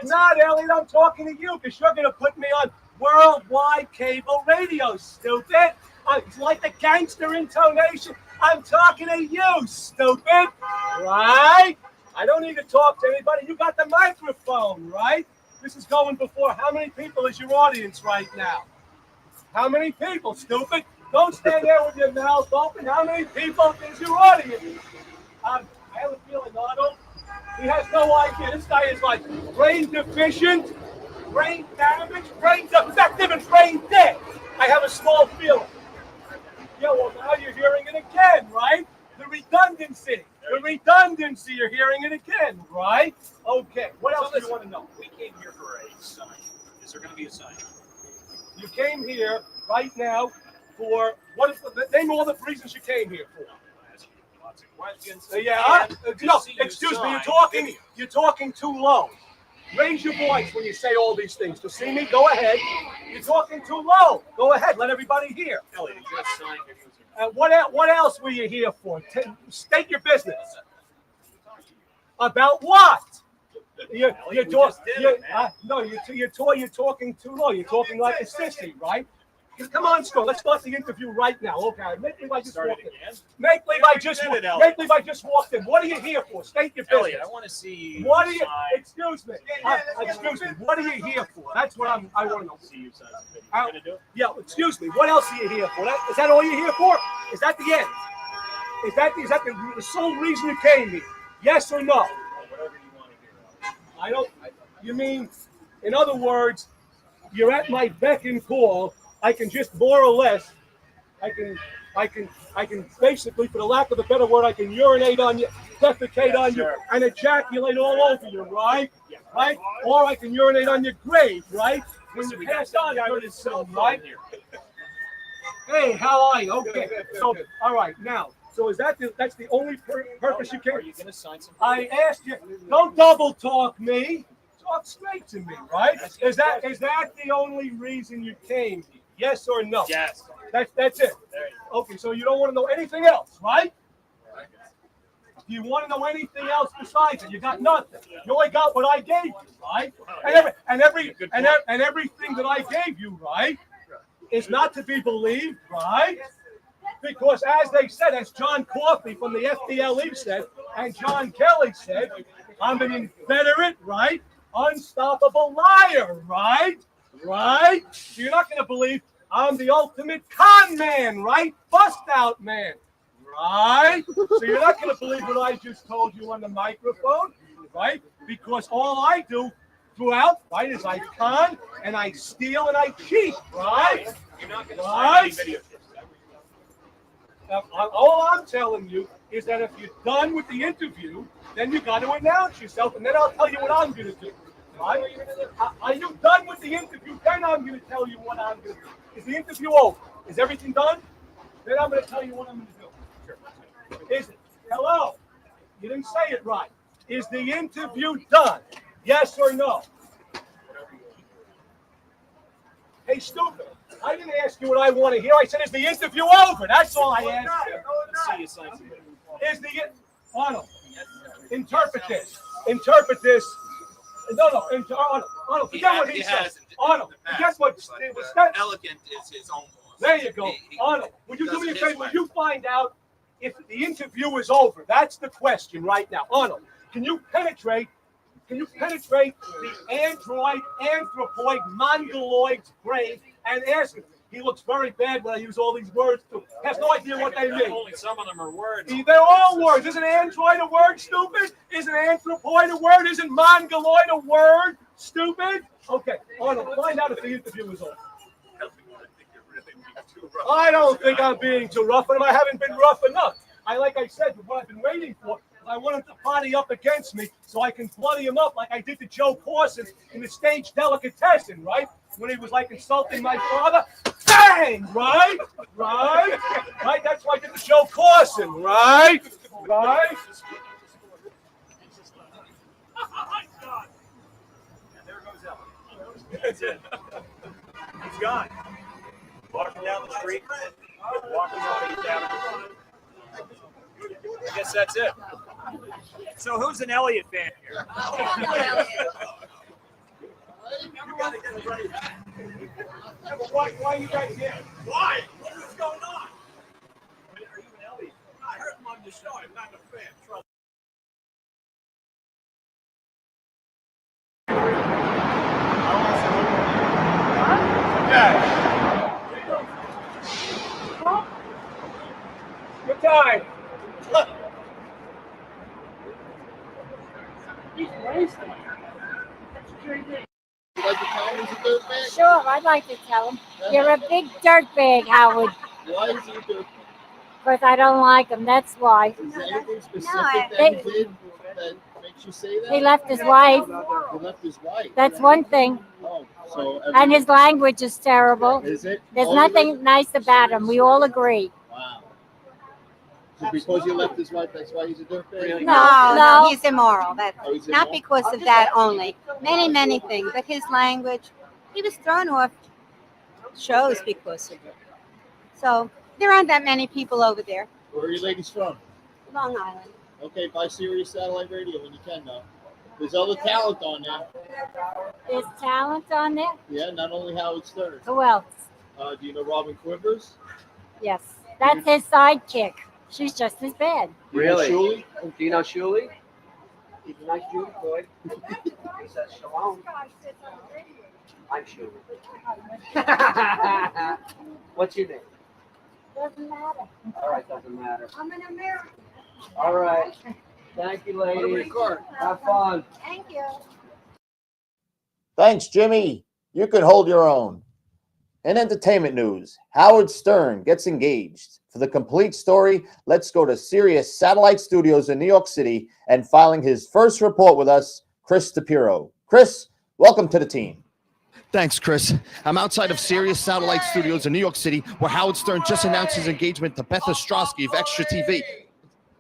not Elliot. I'm talking to you because you're going to put me on worldwide cable radio, stupid. It's like the gangster intonation. I'm talking to you, stupid. Right? I don't need to talk to anybody. You got the microphone, right? This is going before. How many people is your audience right now? How many people, stupid? Don't stand there with your mouth open. How many people is your audience? I have a feeling, Arnold, he has no idea. This guy is like brain deficient, brain damaged, brain defective, and brain dead. I have a small feeling. Yeah, well, now you're hearing it again, right? The redundancy. You're hearing it again, right? Okay. What else do you want to know? We came here for a sign. Is there going to be a sign? You came here right now for what is name all the reasons you came here for. Lots of questions. Yeah. And No, see you excuse me. sign You're talking too low. Raise your voice when you say all these things. To see me, go ahead. You're talking too low. Go ahead. Let everybody hear. Elliot, you just signed What else were you here for? State your business. About what? You're talking too low. You're talking like a sissy, right? Come on, Scott. Let's start the interview right now. Okay. Make believe I just walked in. Make believe I just walked in. What are you here for? State your business. Elliot, I want to see. What are you? Excuse me. Excuse me. What are you here for? That's what I want to know. See you sign something. You gonna do it? Yeah. Excuse me. What else are you here for? Is that all you're here for? Is that the end? Is that the sole reason you came here? Yes or no? Whatever you want to hear. I don't. You mean, in other words, you're at my beck and call. I can just more or less, I can basically, for the lack of a better word, I can urinate on you, defecate on you, and ejaculate all over you, right? Right? Or I can urinate on your grave, right? When you pass on, I would assume, right? Hey, how are you? Okay. So, all right, now. So that's the only purpose you came? Are you going to sign something? I asked you. Don't double talk me. Talk straight to me, right? Is that the only reason you came here? Yes or no? Yes. That's it. Okay, so you don't want to know anything else, right? Do you want to know anything else besides it? You got nothing. You only got what I gave you, right? And everything that I gave you, right, is not to be believed, right? Because as they said, as John Coffey from the FDLE said, and John Kelly said, I'm an inveterate, right, unstoppable liar, right? Right? So you're not going to believe I'm the ultimate con man, right? Bust out man, right? So you're not going to believe what I just told you on the microphone, right? Because all I do throughout, right, is I con and I steal and I cheat, right? You're not going to sign any video tips. All I'm telling you is that if you're done with the interview, then you got to announce yourself, and then I'll tell you what I'm going to do. Right? Are you done with the interview? Then I'm going to tell you what I'm going to do. Is the interview over? Is everything done? Then I'm going to tell you what I'm going to do. Is it? Hello? You didn't say it right. Is the interview done? Yes or no? Hey, stupid. I didn't ask you what I want to hear. I said, is the interview over? That's all I asked you. See you sign something. Is the Arnold? Interpret this. Interpret this. No, Arnold, forget what he said. Arnold, guess what? Elegant is his own boss. There you go. Arnold, would you do me a favor? Would you find out if the interview is over? That's the question right now. Arnold, can you penetrate the android, anthropoid, mongoloid's brain and ask him? He looks very bad when I use all these words too. Has no idea what they mean. Only some of them are words. They're all words. Isn't android a word, stupid? Isn't anthropoid a word? Isn't mongoloid a word, stupid? Okay, Arnold, find out if the interview is over. I don't think I'm being too rough, and I haven't been rough enough. Like I said, what I've been waiting for I wanted to party up against me so I can bloody him up like I did to Joe Corson in the stage Delicatessen, right? When he was like insulting my father. Bang! Right? Right? Right? That's why I did to Joe Corson, right? Right? There goes Ellie. That's it. He's gone. Walking down the street. Walking up and down. I guess that's it. So who's an Elliott fan here? Yeah, but why are you guys here? Why? What is going on? Are you an Elliott? I heard him on the show. I'm not a fan. Trust Good time. Sure, I'd like to tell him. You're a big dirtbag, Howard. Why is he a good? Because I don't like him, that's why. Is there anything specific I- that he did that makes you say that? He left his wife. He left his wife. That's one thing. Oh, so And his language is terrible. is it? There's Oh, nothing nice about him. We all agree. Wow. So because he left his wife, that's why he's a dirtbag? No, he's immoral. That's Oh, he's not immoral? because of that only. Many things. But his language, he was thrown off shows because of it. So there aren't that many people over there. Where are you ladies from? Long Island. Okay, buy Sirius Satellite Radio when you can, though. There's other talent on there. There's talent on there. Yeah, not only Howard Stern. Who else? Do you know Robin Quivers? Yes. That's his sidekick. She's just as bad. Do you know Really? Shuli? Do you know Shuli? He's a nice Jewish boy. He says shalom. I'm Shuli. What's your name? Doesn't matter. All right, doesn't matter. I'm an American. All right. Thank you, ladies. Have fun. Thank you. Thanks, Jimmy. You can hold your own. In entertainment news, Howard Stern gets engaged. For the complete story, let's go to Sirius Satellite Studios in New York City and filing his first report with us, Chris DePiro. Chris, welcome to the team. Thanks, Chris. I'm outside of Sirius Satellite Studios in New York City, where Howard Stern just announced his engagement to Beth Ostrowski of Extra TV.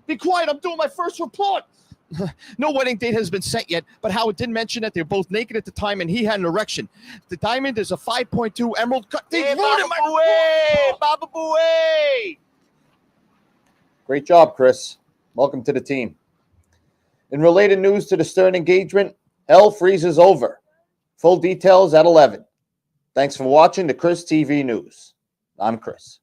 Be quiet, I'm doing my first report. No wedding date has been set yet, but Howard did mention that they're both naked at the time and he had an erection. The diamond is a 5.2 emerald cut. They ruined my way, Baba Booey. Great job, Chris. Welcome to the team. In related news to the Stern engagement, hell freezes over. Full details at 11. Thanks for watching the Chris TV News. I'm Chris.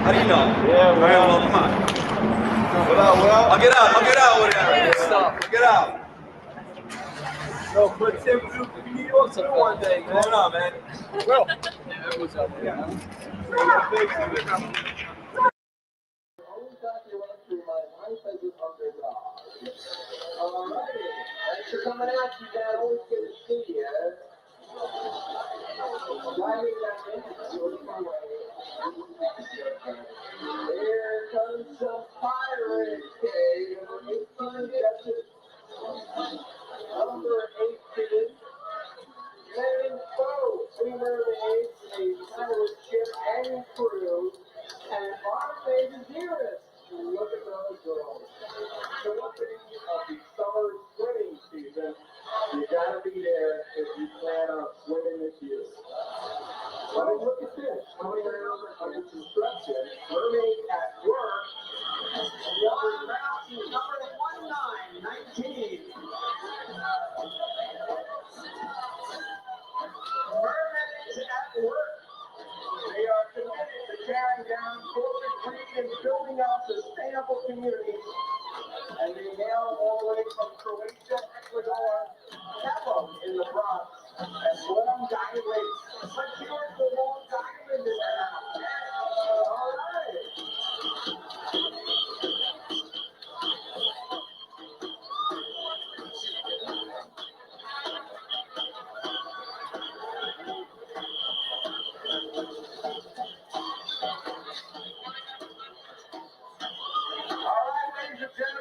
How do you know? Yeah, all right, well, come on. What up, what up? I'll get out with that. Stop. I'll get out. Yo, put Tim Duke in New York too one day, man. What's going on, man? Well, what's up, man? Only documentary my life as an underdog. Alrighty, thanks for coming out, you guys. Always good to see you. Driving down into the way. Here comes some pirate cave. 18 Justice. Number 18. Main Foe, 3 mermaids, a pirate ship and crew, and our favorite dearest. Look at those girls. The opening of the summer swimming season. You gotta be there if you plan on swimming this year. But look at this. Coming around under construction. Mermaid at work. And the other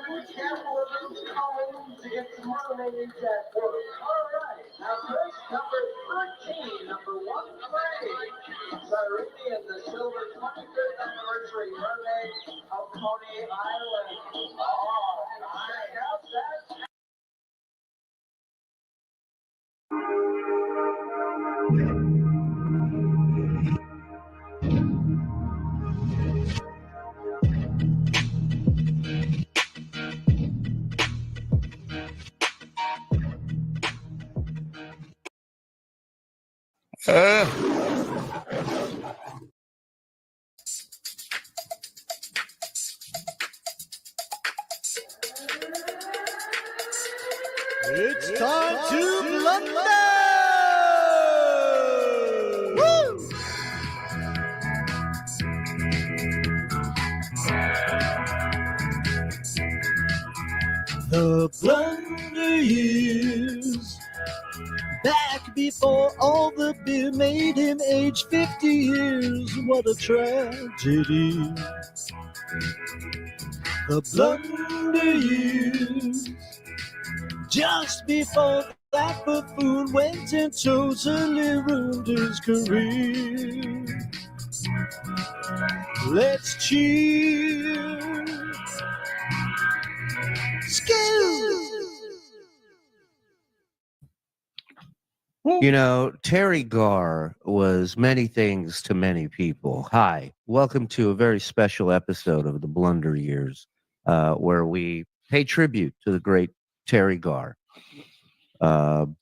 be careful of those cones to get some mermaids at work. All right. Now first, number 13, number 138. Caribbean, the silver 23rd anniversary mermaid of Coney Island. Oh, check out that. It's time to blunder! Woo! The blunder years, back before all the beer made him age 50 years. What a tragedy. The blunder years, just before that buffoon went and totally ruined his career. Let's cheer. You know, Terry Garr was many things to many people. Hi, welcome to a very special episode of the Blunder Years, where we pay tribute to the great Terry Garr. Young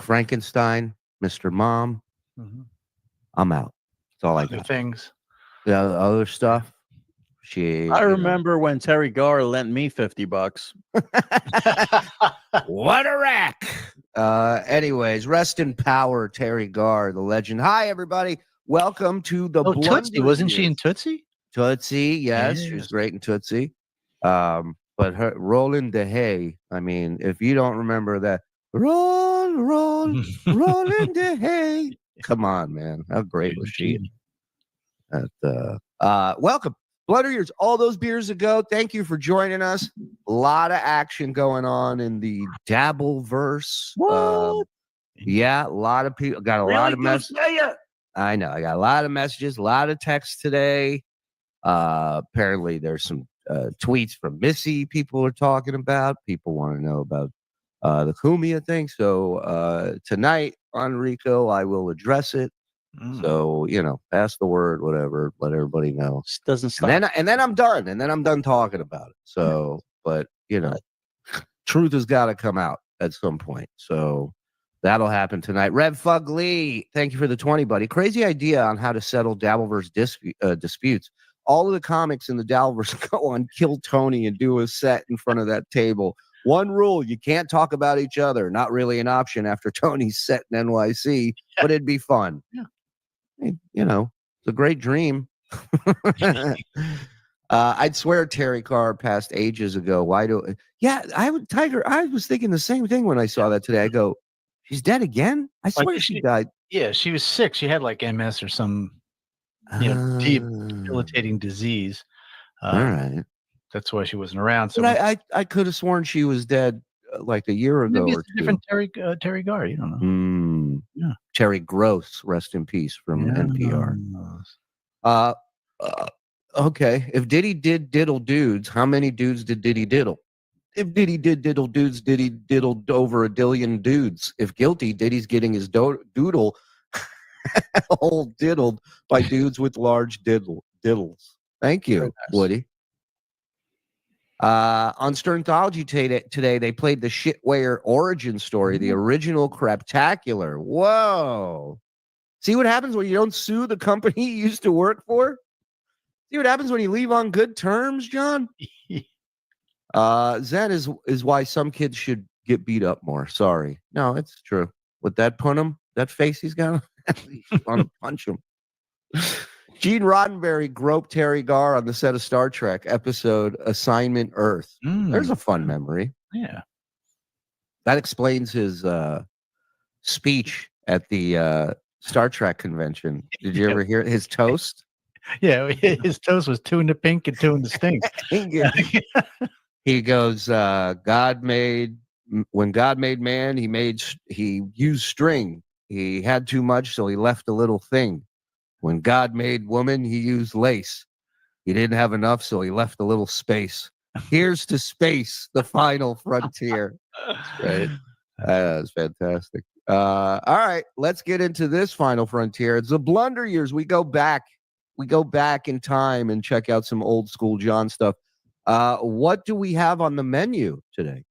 Frankenstein, Mr. Mom. I'm out. That's all I got. Things. The other stuff. I remember when Terry Garr lent me $50. What a rack. Anyways, rest in power, Terry Garr, the legend. Hi, everybody. Welcome to the Tootsie. Wasn't she in Tootsie? Tootsie, yes. She was great in Tootsie. But her Roland DeHay, I mean, if you don't remember that, roll, Roland DeHay. Come on, man. How great was she? Welcome. Blunder Years, all those beers ago. Thank you for joining us. A lot of action going on in the Dabbleverse. Yeah, a lot of people got a lot of messages. I know. I got a lot of messages, a lot of texts today. Apparently, there's some tweets from Missy people are talking about. People want to know about the Cumia thing. So tonight on Rico, I will address it. So, you know, pass the word, whatever, let everybody know. Doesn't stop. And then I'm done. And then I'm done talking about it. So, but, you know, truth has got to come out at some point. So that'll happen tonight. Rev Fug Lee, thank you for the 20, buddy. Crazy idea on how to settle Dabbleverse disputes. All of the comics in the Dabbleverse go on Kill Tony and do a set in front of that table. One rule, you can't talk about each other. Not really an option after Tony's set in NYC, but it'd be fun. Yeah. You know, it's a great dream. I'd swear Terry Garr passed ages ago. I was thinking the same thing when I saw that today. I go, she's dead again? I swear she died. Yeah, she was sick. She had like MS or some deep debilitating disease. All right. That's why she wasn't around. So but I could have sworn she was dead like a year ago maybe or it's two. a different Terry Garr. You don't know. Yeah. Terry Gross, rest in peace from NPR. Okay. If Diddy did diddle dudes, how many dudes did Diddy diddle? If Diddy did diddle dudes, Diddy diddled over 1 billion dudes. If guilty, Diddy's getting his doodle all diddled by dudes with large diddles. Thank you, Woody. On Sternthology today, they played the Shitware origin story, the original Craptacular. Whoa. See what happens when you don't sue the company you used to work for? See what happens when you leave on good terms, John? Zen is why some kids should get beat up more. Sorry. No, it's true. With that punum, that face he's got, you want to punch him. Gene Roddenberry groped Terry Garr on the set of Star Trek episode Assignment Earth. There's a fun memory. Yeah. That explains his speech at the Star Trek convention. Did you ever hear his toast? Yeah, his toast was 2 in the pink and 2 in the stink. He goes, when God made man, he used string. He had too much, so he left a little thing. When God made woman, he used lace. He didn't have enough, so he left a little space. Here's to space, the final frontier. Right. That's fantastic. All right, let's get into this final frontier. It's the Blunder Years. We go back in time and check out some old school John stuff. What do we have on the menu today?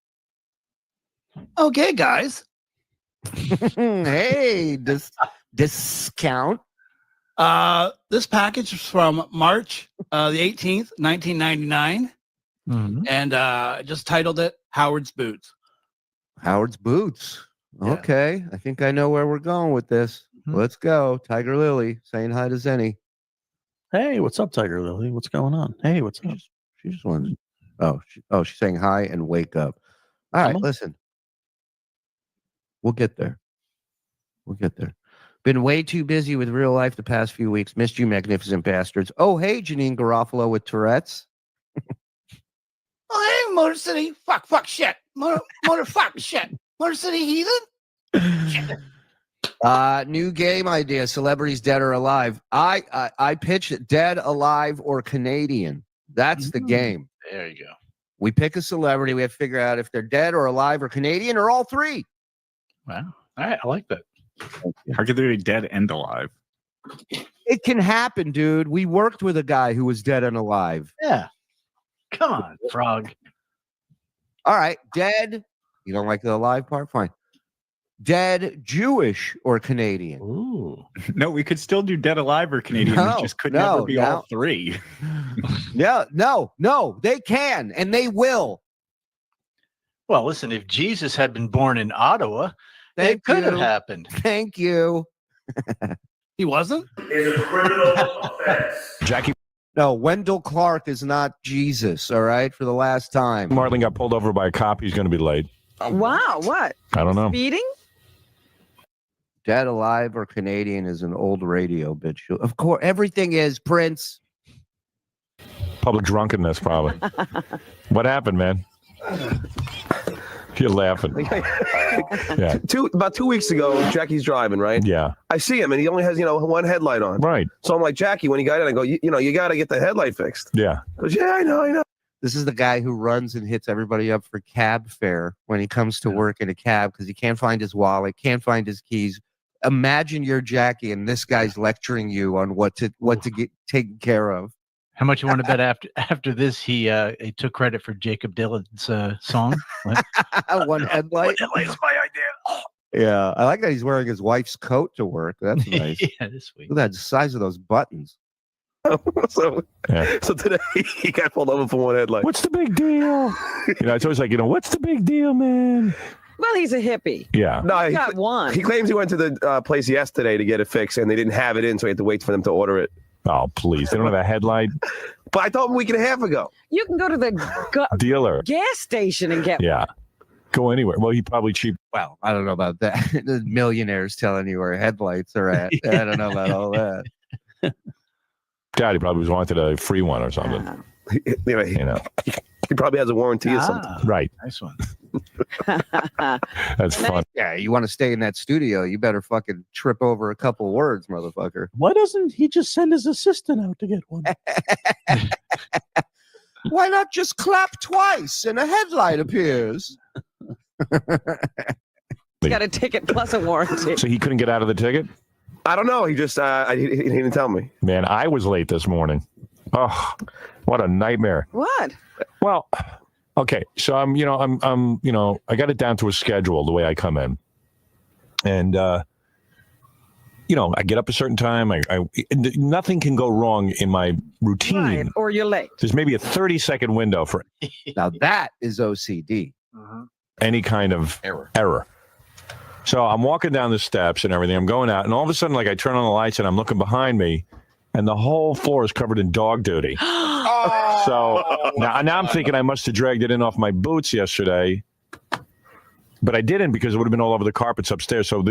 Okay, guys. Hey, discount. This package is from March the 18th, 1999, and I just titled it Howard's Boots. Howard's Boots. Okay, I think I know where we're going with this. Let's go. Tiger Lily saying hi to Zenny. Hey, what's up, Tiger Lily? What's going on? Hey, what's up? She just wanted. She's saying hi and wake up. All right, listen. We'll get there. Been way too busy with real life the past few weeks. Missed you, magnificent bastards. Oh, hey, Janine Garofalo with Tourette's. Oh, hey, Motor City. Fuck, shit. Motor, fuck, shit. Motor City heathen? New game idea. Celebrities dead or alive. I pitched it. Dead, alive, or Canadian. That's the game. There you go. We pick a celebrity. We have to figure out if they're dead or alive or Canadian or all three. Wow. All right. I like that. How could they be dead and alive? It can happen, dude. We worked with a guy who was dead and alive. Yeah. Come on, frog. All right. Dead. You don't like the alive part? Fine. Dead, Jewish, or Canadian? Ooh. No, we could still do dead, alive, or Canadian. We just could never be all three. No. They can, and they will. Well, listen, if Jesus had been born in Ottawa, it could have happened. Thank you. He wasn't? Is a criminal offense. Jackie. No, Wendell Clark is not Jesus, all right, for the last time. Marlin got pulled over by a cop. He's going to be late. Wow, what? I don't know. Speeding? Dead, alive, or Canadian is an old radio bitch. Of course, everything is, Prince. Public drunkenness, probably. What happened, man? You're laughing. Yeah. About 2 weeks ago, Jackie's driving, right? Yeah. I see him, and he only has, one headlight on. Right. So I'm like, Jackie, when he got in, I go, you got to get the headlight fixed. Yeah. He goes, yeah, I know. This is the guy who runs and hits everybody up for cab fare when he comes to work in a cab because he can't find his wallet, can't find his keys. Imagine you're Jackie and this guy's lecturing you on what to get taken care of. How much you want to bet after this he took credit for Jacob Dylan's song? One headlight. Headlight's my idea. Yeah, I like that he's wearing his wife's coat to work. That's nice. Yeah, this sweet. Look at that size of those buttons. So today he got pulled over for one headlight. What's the big deal? It's always like, what's the big deal, man? Well, he's a hippie. Yeah. No, He got one. He claims he went to the place yesterday to get it fixed, and they didn't have it in, so he had to wait for them to order it. Oh, please. They don't have a headlight? But I told him a week and a half ago. You can go to the Dealer. gas station and get Yeah. Go anywhere. Well, he probably cheap. Well, I don't know about that. The millionaires telling you where headlights are at. I don't know about all that. God, he probably wanted a free one or something. He probably has a warranty or something. Right. Nice one. That's fun. Yeah, you want to stay in that studio, you better fucking trip over a couple words, motherfucker. Why doesn't he just send his assistant out to get one? Why not just clap twice and a headlight appears? He's got a ticket plus a warranty. So he couldn't get out of the ticket? I don't know. He just he didn't tell me. Man, I was late this morning. Oh, what a nightmare. What? Well, okay. So I'm I got it down to a schedule the way I come in. And I get up a certain time. Nothing can go wrong in my routine. Right, or you're late. There's maybe a 30-second window for Now that is OCD. any kind of error. So I'm walking down the steps and everything. I'm going out, and all of a sudden, I turn on the lights and I'm looking behind me, and the whole floor is covered in dog duty. So now I'm thinking I must have dragged it in off my boots yesterday, but I didn't because it would have been all over the carpets upstairs. So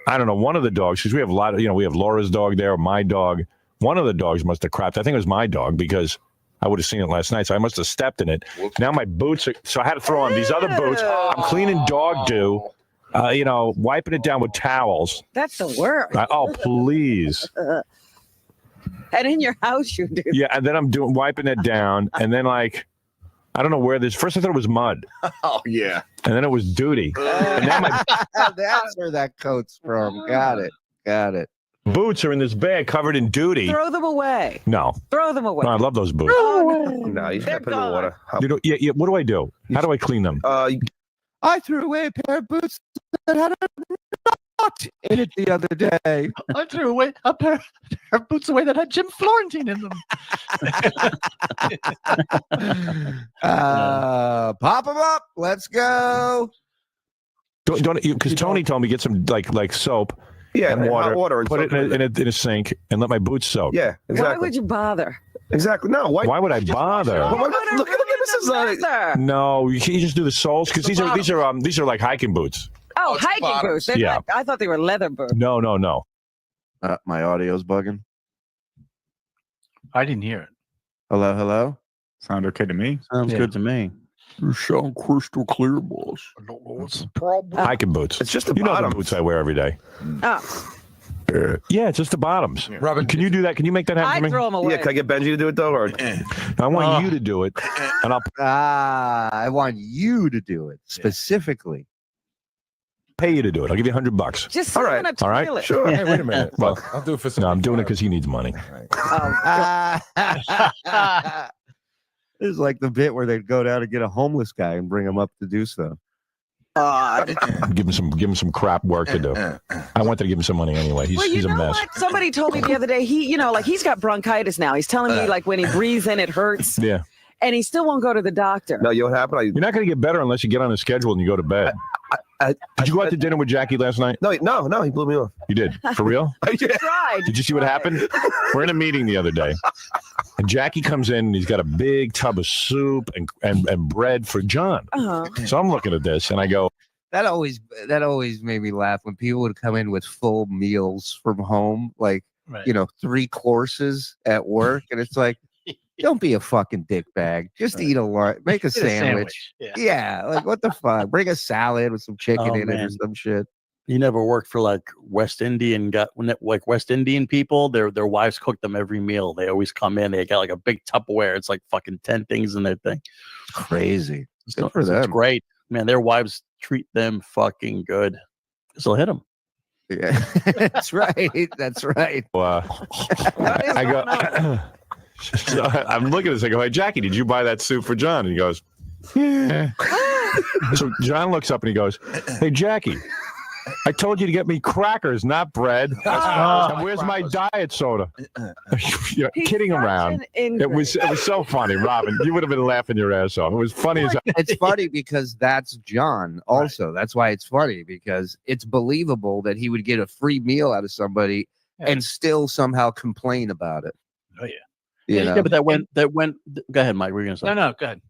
I don't know, one of the dogs, because we have a lot of, we have Laura's dog there, my dog. One of the dogs must have crapped. I think it was my dog because I would have seen it last night. So I must have stepped in it. Now my boots are, so I had to throw on these other boots. I'm cleaning dog dew, wiping it down with towels. That's the worst. Oh, please. And in your house, you do. Yeah, and then I'm wiping it down, and then I don't know where this. First, I thought it was mud. Oh yeah. And then it was duty. And now my That's where that coat's from. Got it. Boots are in this bag covered in duty. Throw them away. No. Throw them away. No, I love those boots. No, you just gotta put them in water. Yeah. What do I do? How do I clean them? I threw away a pair of boots that had a knot in it the other day. I threw away a pair of boots away that had Jim Florentine in them. Pop them up. Let's go. Don't because Tony told me get some like soap. Yeah, and and water. hot water and put it soap. in a sink and let my boots soak. Yeah, exactly. Why would you bother? Exactly. No. Why would I bother? Look at this. Is No, you just do the soles because these are like hiking boots. Oh, hiking boots. They're Yeah. like, I thought they were leather boots. No. My audio's bugging. I didn't hear it. Hello. Sound okay to me? Sounds good to me. You sound crystal clear, boss. I don't know what's the problem. Hiking boots. It's just the you know bottoms. the boots I wear every day. Oh, Yeah, it's just the bottoms. Robin, can you do that? Can you make that happen I for me? throw them away. Yeah, can I get Benji to do it though? Or I want you to do it, and I'll I want you to do it specifically. pay you to do it. I'll give you $100. Just All sit right. on a All right. toilet. sure. Hey, wait a minute. Well, Look, I'll do it for No, I'm doing it because he needs money. This is like the bit where they'd go down and get a homeless guy and bring him up to do stuff. Give him some crap work to do. I wanted to give him some money anyway. Well, He's you a know mess. what? Somebody told me the other day, he's got bronchitis now. He's telling me like when he breathes in, it hurts. Yeah. And he still won't go to the doctor. No, you know what happened? You're not going to get better unless you get on a schedule and you go to bed. Did you go out to dinner with Jackie last night? No, he blew me off. You did? For real? He tried. Did you see what happened? We're in a meeting the other day, and Jackie comes in and he's got a big tub of soup and bread for John. Uh-huh. So I'm looking at this and I go, That always made me laugh when people would come in with full meals from home, like Right. 3 courses at work, and it's like, don't be a fucking dickbag. Just eat a lunch, make a Get a sandwich. Yeah. Like what the fuck? Bring a salad with some chicken Oh, in it or man. some shit. You never worked for like West Indian people. Their wives cook them every meal. They always come in. They got like a big Tupperware. It's like fucking 10 things in their thing. It's crazy. Good for It's them. great, man. Their wives treat them fucking good. So hit them. Yeah, that's right. That's right. I go, so I'm looking at this. I go, hey, Jackie, did you buy that soup for John? And he goes, yeah. So John looks up and he goes, hey, Jackie, I told you to get me crackers, not bread. And where's my diet soda? You're kidding around. It was so funny, Robin. You would have been laughing your ass off. It was funny as It's funny because that's John also. That's why it's funny, because it's believable that he would get a free meal out of somebody and still somehow complain about it. Oh yeah. Yeah, but that went. Go ahead, Mike. We're gonna say. No, go ahead.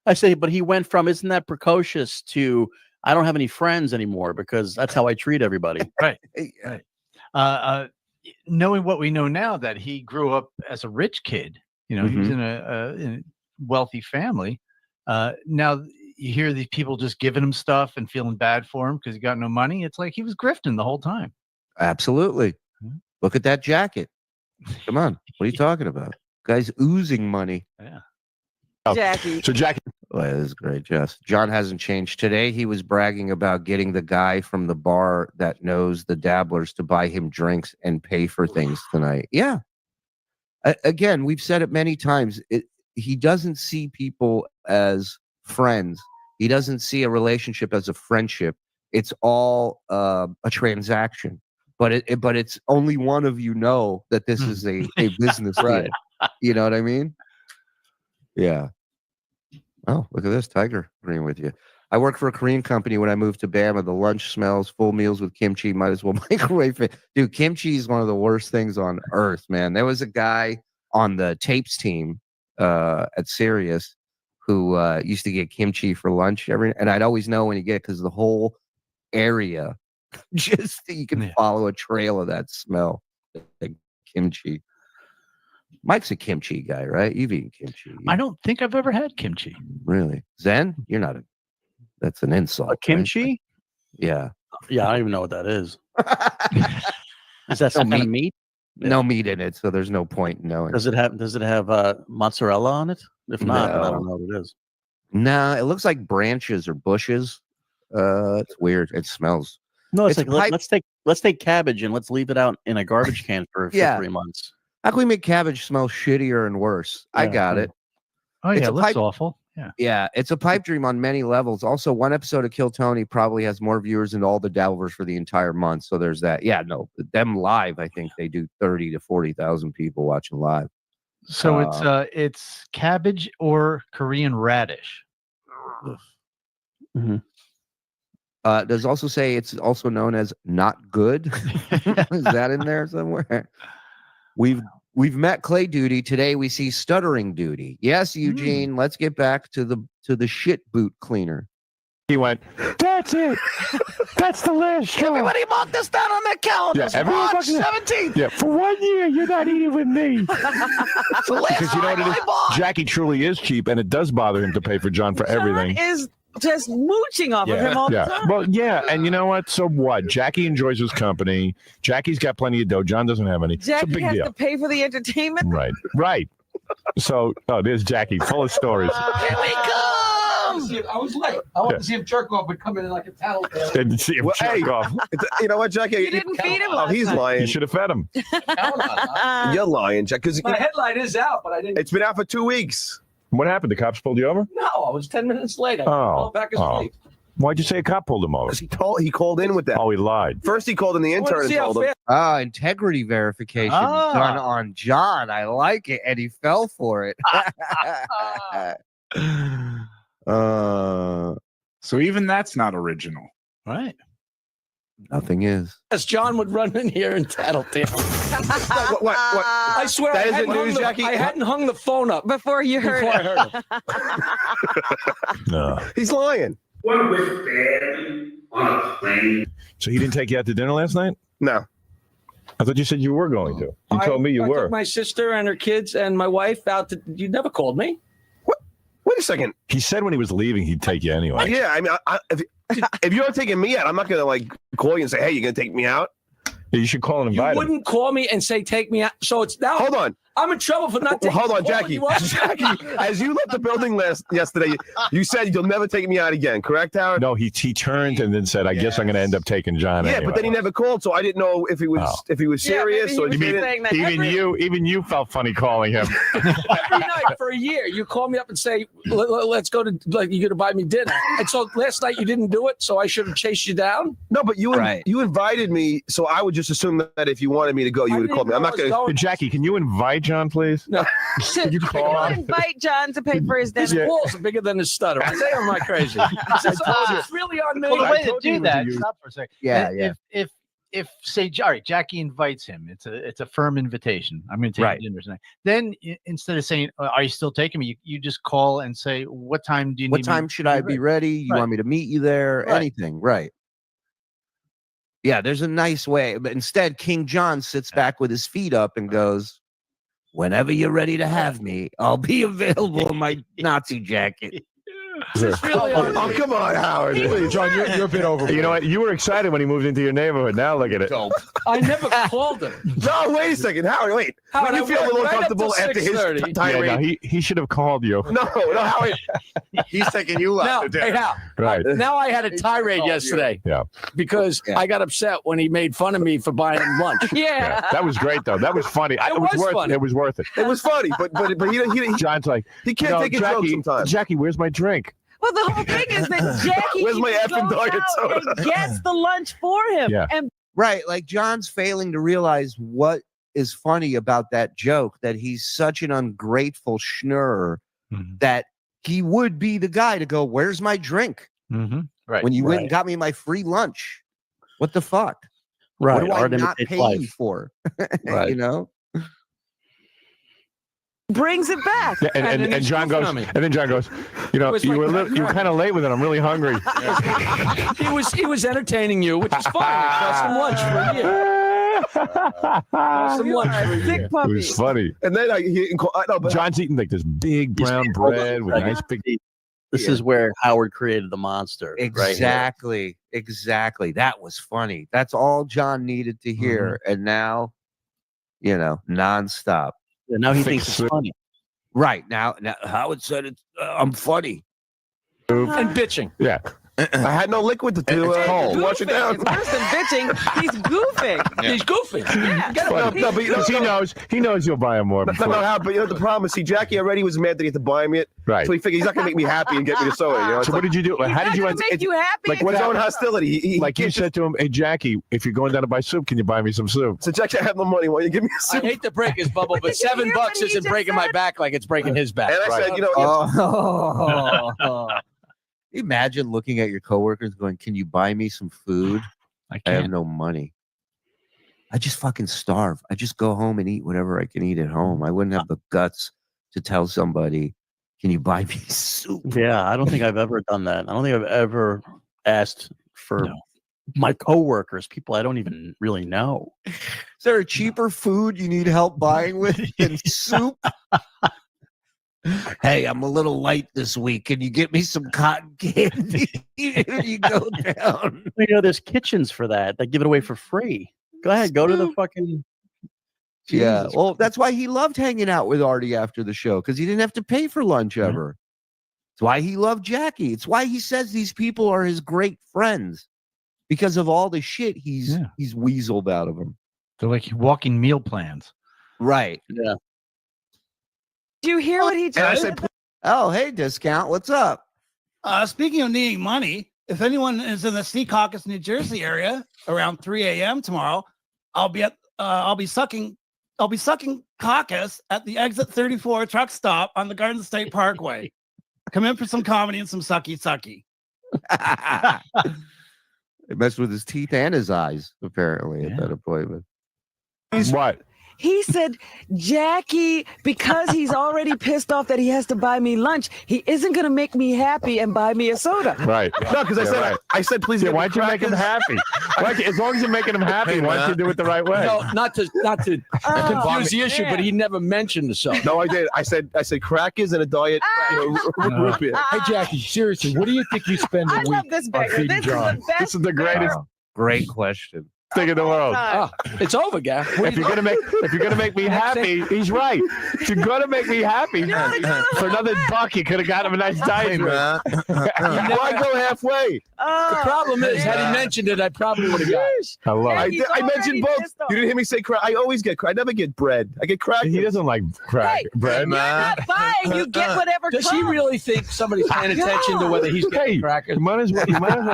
I say, but he went from isn't that precocious to I don't have any friends anymore because that's how I treat everybody. Right. Knowing what we know now, that he grew up as a rich kid, he was in a wealthy family. Now you hear these people just giving him stuff and feeling bad for him because he got no money. It's like he was grifting the whole time. Absolutely. Look at that jacket. Come on. What are you talking about? Guy's oozing money. Yeah. Jackie. So Jackie. Oh, this is great, Jess. John hasn't changed. Today, he was bragging about getting the guy from the bar that knows the dabblers to buy him drinks and pay for things tonight. Yeah. Again, we've said it many times. He doesn't see people as friends. He doesn't see a relationship as a friendship. It's all a transaction. But it's only one of you know that this is a business deal. You know what I mean? Yeah. Oh, look at this Tiger agreeing with you. I work for a Korean company. When I moved to Bama, the lunch smells. Full meals with kimchi. Might as well microwave it. Dude, kimchi is one of the worst things on earth, man. There was a guy on the tapes team at Sirius who used to get kimchi for lunch and I'd always know when you get it because the whole area just you can follow a trail of that smell, like kimchi. Mike's a kimchi guy, right? You've eaten kimchi. I don't think I've ever had kimchi. Really? Zen? You're not a. That's an insult. A kimchi? Right? Yeah. Yeah, I don't even know what that is. Is that some kind of meat? No meat in it, so there's no point in knowing. Does it have mozzarella on it? If not, then I don't know what it is. No, it looks like branches or bushes. It's weird. It smells. No, it's like let's take cabbage and let's leave it out in a garbage can for 3 months. How can we make cabbage smell shittier and worse? I got it. Oh It's yeah, a it looks pipe- awful. Yeah. Yeah, it's a pipe dream on many levels. Also, one episode of Kill Tony probably has more viewers than all the Dabbleverse for the entire month. So there's that. Yeah, no, them live. I think they do 30 to 40,000 people watching live. So it's cabbage or Korean radish. Does also say it's also known as not good. Is that in there somewhere? We've met Clay Duty. Today we see Stuttering Duty. Yes, Eugene, let's get back to the shit boot cleaner. He went, that's it. That's the last show. Everybody mark this down on their calendars. everyone March fucking- 17th. Yeah, for 1 year, you're not eating with me. It's the last Because you know what time it is? I bought. Jackie truly is cheap, and it does bother him to pay for John for everything. Is just mooching off of him all the time. Well, yeah, and you know what? So what? Jackie enjoys his company. Jackie's got plenty of dough. John doesn't have any. It's a Jackie big has deal. to pay for the entertainment. Right. So, there's Jackie, full of stories. Here we come. I was late. I wanted to see if Jerkoff would come in like a tattletale. And see him jerk off. You know what, Jackie? You didn't feed him Oh, last he's night. lying. You should have fed him. You're lying, Jack. Because My headlight is out, but I didn't. it's been out for 2 weeks. What happened? The cops pulled you over? No, I was 10 minutes late. I Oh. called back asleep. Why'd you say a cop pulled him over? He called in with that. Oh, he lied. First, he called in the intern and told him. Integrity verification done on John. I like it, and he fell for it. So even that's not original. Right. Nothing is. Yes, John would run in here and tattletale. What? I swear, That I isn't hadn't hung news, the- Jackie? I hadn't hung the phone up before you heard before it. I heard it. No. He's lying. So he didn't take you out to dinner last night? No. I thought you said you were going to. You told me you I were. took my sister and her kids and my wife out to. You never called me. Wait a second. He said when he was leaving, he'd take you anyway. Yeah, I mean, if you're not taking me out, I'm not gonna like call you and say, "Hey, you're gonna take me out." Yeah, you should call and You invite him. wouldn't call me and say take me out. So it's now. Hold on. I'm in trouble for not Well, taking. hold on, calling Jackie. you out. Jackie, as you left the building yesterday, you said you'll never take me out again. Correct, Howard? No, he turned and then said, "I guess I'm going to end up taking John." Yeah, anyway. but then he never called, so I didn't know if he was serious or You mean, even you felt funny calling him. Every night for a year, you call me up and say, "Let's go to like you're gonna buy me dinner." And so last night you didn't do it, so I should have chased you down. No, but you invited me, so I would just assume that if you wanted me to go, you would have called me. I'm not gonna. Jackie, can you invite John, please? No. Can you call him? Invite John to pay for his His dinner. balls are bigger than his stutter. I say, am I crazy? It's really on me. Well, the way to do that, stop for a second. Yeah, If say, all right, Jackie invites him, it's a firm invitation. I'm going to take you to dinner tonight. Then instead of saying, "Are you still taking me?" You just call and say, "What time do you need? What time should I be ready? You want me to meet you there? Right. Anything, right? Yeah, there's a nice way, but instead, King John sits back with his feet up and goes, "Whenever you're ready to have me, I'll be available in my Nazi jacket." Oh, come on, Howard. John, you're a bit over. You know what? You were excited when he moved into your neighborhood. Now look at it. I never called him. No, wait a second, Howard. Wait. Howard, Would you I feel a little worked right up comfortable till after his 6:30. tirade? Yeah, no, he should have called you. No, Howard. He's taking you out Now, to dinner. hey, Hal, Right. now I had a tirade yesterday Yeah. because I got upset when he made fun of me for buying him lunch. Yeah. That was great though. That was funny. It was worth funny. it. Was worth it. It was funny, but he John's like, he can't take a joke Jackie, sometimes. Jackie, where's my drink? Well, the whole thing is that Jackie Where's my effing goes Diet out Soda? and gets the lunch for him. Yeah. And Right, like John's failing to realize what is funny about that joke, that he's such an ungrateful schnurr that he would be the guy to go, "Where's my drink?" Right. When you went and got me my free lunch. What the fuck? Right. What do I Art not imitates pay life. you for? Right. You know? brings it back. Yeah, and John goes, and then John goes, you know, was you like- were kind of late with it. I'm really hungry. He was entertaining you, which is fine. It cost him lunch for a year. Some luxury sick here. It was funny. And then John's eating like this big brown bread with a nice big. This is where Howard created the monster. Exactly. Exactly. That was funny. That's all John needed to hear. And now, nonstop. Yeah, now he thinks it's funny. Right. Now Howard said I'm funny. And bitching. Yeah. I had no liquid to do. Wash it down. It's worse than bitching. He's goofing. He's goofing. Yeah. But he knows you'll buy him more. No, but the problem is, Jackie already was mad that he had to buy me it. Right. So he figured he's not gonna make me happy and get me the soda. So what did you do? How did you make you happy? Like his own hostility. You said to him, "Hey Jackie, if you're going down to buy soup, can you buy me some soup?" So Jackie, I have no monny. Why don't you give me a soup? I hate to break his bubble, but $7 isn't breaking my back like it's breaking his back. And I said, Imagine looking at your coworkers going, "Can you buy me some food? I have no money. I just fucking starve. I just go home and eat whatever I can eat at home. I wouldn't have the guts to tell somebody, can you buy me soup?" Yeah, I don't think I've ever done that. I don't think I've ever asked for my coworkers, people I don't even really know. Is there a cheaper food you need help buying with than soup? Hey, I'm a little light this week. Can you get me some cotton candy? You go down. There's kitchens for that. They give it away for free. Go ahead, go to the fucking. Yeah, Jesus. well, that's why he loved hanging out with Artie after the show, because he didn't have to pay for lunch ever. It's why he loved Jackie. It's why he says these people are his great friends, because of all the shit he's weaseled out of them. They're like walking meal plans. Right. Yeah. Do you hear what he just said? Oh, hey, Discount. What's up? Speaking of needing money, if anyone is in the Secaucus, New Jersey area around 3 a.m. tomorrow, I'll be sucking caucus at the exit 34 truck stop on the Garden State Parkway. Come in for some comedy and some sucky. It messed with his teeth and his eyes, apparently, at that appointment. What? He said, Jackie, because he's already pissed off that he has to buy me lunch, he isn't going to make me happy and buy me a soda. Right. No, because I said, please. Yeah, why don't you make him happy? As long as you're making him happy, why don't you do it the right way? No, not to confuse the issue, but he never mentioned the soda. No, I did. I said crackers and a diet root beer. Hey, Jackie, seriously, what do you think you spend a I week love this on beggar. feeding This is John? the best. This is the greatest. Great question. Thing in the world. It's over, guy. If you're gonna make me happy, he's right. If you're gonna make me happy, for another buck, you could have got him a nice diet. Why go halfway? The problem is, had he mentioned it, I probably would have got it. I love it. I mentioned both. You didn't hear me say crack. I always get crack. I never get bread. I get crackers. He doesn't like crack bread. You're not buying. You get whatever Does comes. he really think somebody's paying attention to whether he's getting crackers? You might as well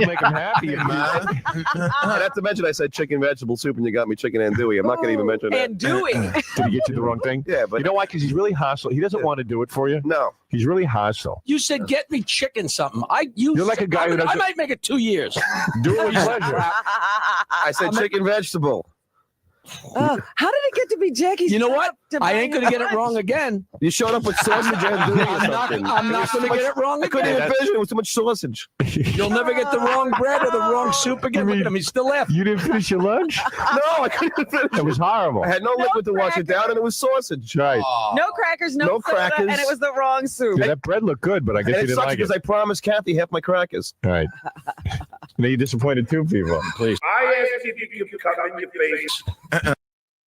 make him happy. Not to mention, I said chicken vegetable soup, and you got me chicken andouille. I'm not going to even mention that. Andouille. Did he get you the wrong thing? Yeah, but you know why? Because he's really hostile. He doesn't want to do it for you. No, he's really hostile. You said get me chicken something. You're like a guy who doesn't. I might make it 2 years. Do it with pleasure. I said chicken vegetable. How did it get to be Jackie's? You know what? to I buy ain't gonna him get it lunch? wrong again. You showed up with sausage andouille or something. I'm not gonna get it wrong I couldn't again. even finish it. It was too much sausage. You'll never get the wrong bread or the wrong soup again. Look at him. He's still left. You didn't finish your lunch? No, I couldn't even finish It was horrible. I had no liquid to wash it down, and it was sausage. Right. No crackers, no No soda, crackers. and it was the wrong soup. Yeah, that bread looked good, but I guess And you it didn't sucks like because it. I promised Kathy half my crackers. All right. Now you disappointed two people. Please. I ask if you come in your face.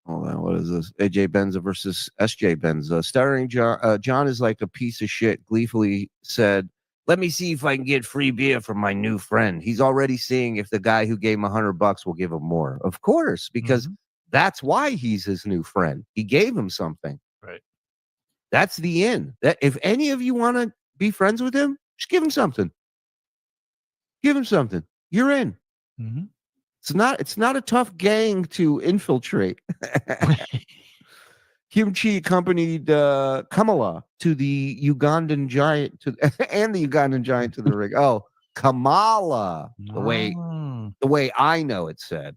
Hold on, what is this? AJ Benza versus SJ Benza. Starring John. John is like a piece of shit. Gleefully said, "Let me see if I can get free beer from my new friend." He's already seeing if the guy who gave him $100 will give him more. Of course, because that's why he's his new friend. He gave him something. Right. That's the end. That if any of you want to be friends with him, just give him something. Give him something. You're in. Mm-hmm. It's not a tough gang to infiltrate. Kimchi accompanied Kamala to the Ugandan giant and the Ugandan giant to the ring. Oh, Kamala, the way I know it said.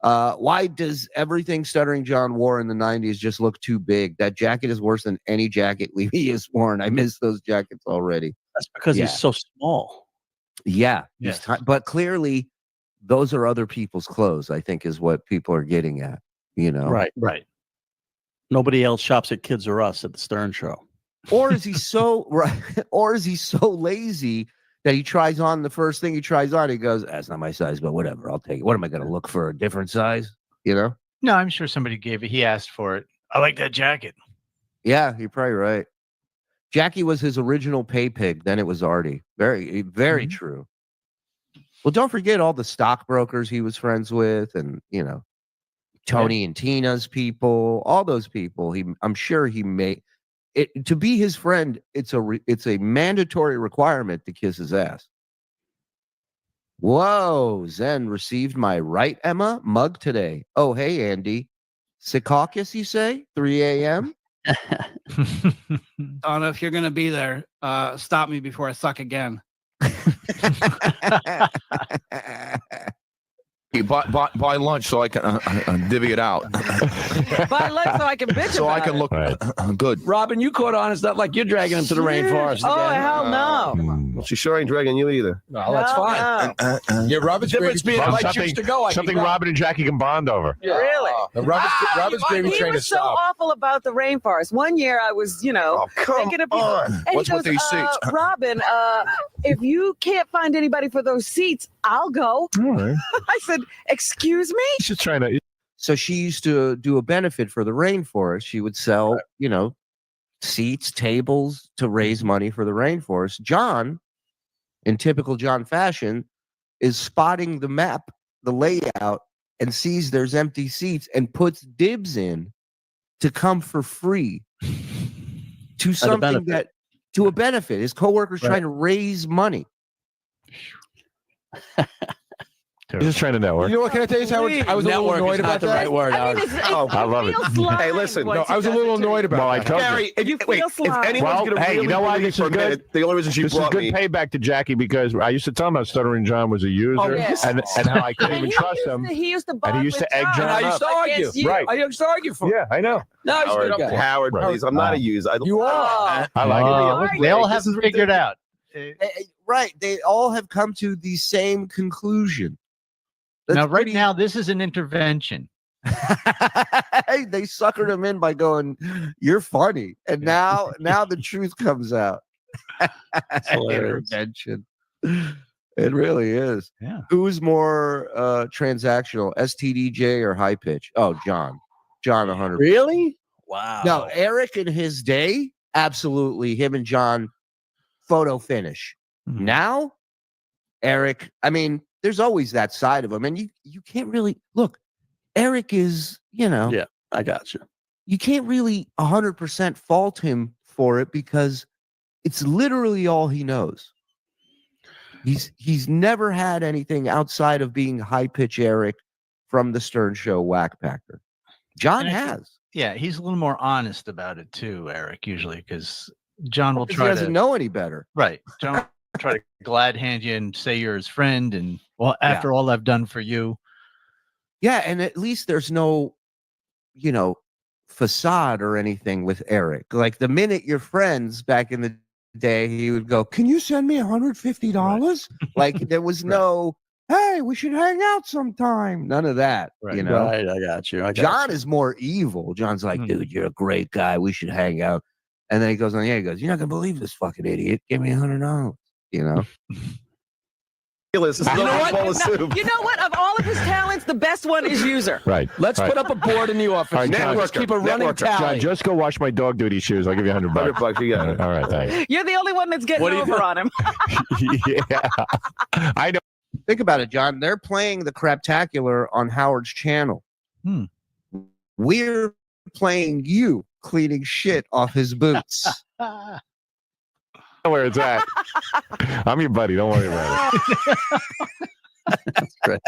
Why does everything Stuttering John wore in the 90s just look too big? That jacket is worse than any jacket Levy has worn. I miss those jackets already. That's because he's so small. Yeah. Yes. But clearly those are other people's clothes, I think is what people are getting at. You know, Right. Nobody else shops at Kids R Us at the Stern Show. Or is he so right? Or is he so lazy that he tries on the first thing he tries on? He goes, "That's not my size, but whatever, I'll take it." What am I going to look for a different size? You know? No, I'm sure somebody gave it. He asked for it. I like that jacket. Yeah, you're probably right. Jackie was his original pay pig. Then it was Artie. Very, very true. Well, don't forget all the stockbrokers he was friends with, and Tony and Tina's people, all those people. I'm sure he made it to be his friend. It's a mandatory requirement to kiss his ass. Whoa, Zen received my right, Emma, mug today. Oh, hey, Andy. Secaucus, you say? 3 a.m.? Donna, if you're going to be there, stop me before I suck again. You buy lunch so I can divvy it out. Buy lunch so I can bitch So I about can it. look good. Robin, you caught on. It's not like you're dragging him to the rainforest. Oh, again. hell no. Well, she sure ain't dragging you either. No, that's fine. Yeah, Robin's Difference being if I choose to go, I something can go. Robin and Jackie can bond over. Really? Robin's gravy He train was is so stopped. awful about the rainforest. One year I was, thinking of people. on. And What's he with goes, these seats? Robin, if you can't find anybody for those seats, I'll go. All right. I said, excuse me? She's just trying to. So she used to do a benefit for the rainforest. She would sell, seats, tables to raise money for the rainforest. John, in typical John fashion, is spotting the map, the layout, and sees there's empty seats and puts dibs in to come for free to something to a benefit. His coworkers trying to raise money. He's just trying to network. You know what? Can I tell you something? I was a little annoyed about that. Right word, I mean, I love it. Hey, listen. No, I was a little annoyed about Well, I that. told you. Gary, You wait, feel if slime. anyone's Well, gonna hey, really you know why believe this for is a good? minute, the only reason she This is brought good me. payback to Jackie because I used to tell him how Stuttering John was a user yes. and how I couldn't And even he trust used him. to- He used to And bond he used with to egg John. John And I used to argue. Against you. Right. I used to argue for him. Yeah, I know. No, he's good up there. Howard, please. I'm not a user. You are. I like it. They all have it figured out. Right. They all have come to the same conclusion. Now, right now, this is an intervention. They suckered him in by going, "You're funny," and now the truth comes out. Intervention. It really is. Yeah. Who's more transactional, STDJ or high pitch? Oh, John. 100%. Really? Wow. No, Eric in his day, absolutely. Him and John, photo finish. Mhm. Now, Eric, I mean, there's always that side of him, and you can't really look. Eric is, Yeah, I got you. you can't really 100% fault him for it because it's literally all he knows. He's never had anything outside of being high pitch Eric from the Stern Show Whack Packer. John And I has. Yeah, he's a little more honest about it too, Eric, usually, because John will He try doesn't to know any better. Right. John will try to glad hand you and say you're his friend, and well, after all I've done for you. Yeah, and at least there's no, facade or anything with Eric. Like the minute you're friends back in the day, he would go, "Can you send me $150?" Like there was no, "Hey, we should hang out sometime." None of that. Right. Right, I got you. John is more evil. John's like, "Dude, you're a great guy. We should hang out." And then he goes on, he goes, "You're not gonna believe this fucking idiot. Give me $100." This is You know what? bowl of soup. You know what? Of all of his talents, the best one is user. Right. Let's right. put up a board in the office. All right, John, Let's keep a running networker. tally. John, just go wash my dog duty shoes. I'll give you $100. $100, you got it. All right, thanks. You're the only one that's getting What do you over think? on him. Yeah, I know. Think about it, John. They're playing the Craptacular on Howard's channel. Hmm. We're playing you cleaning shit off his boots. Where it's at. I'm your buddy. Don't worry about it. That's great.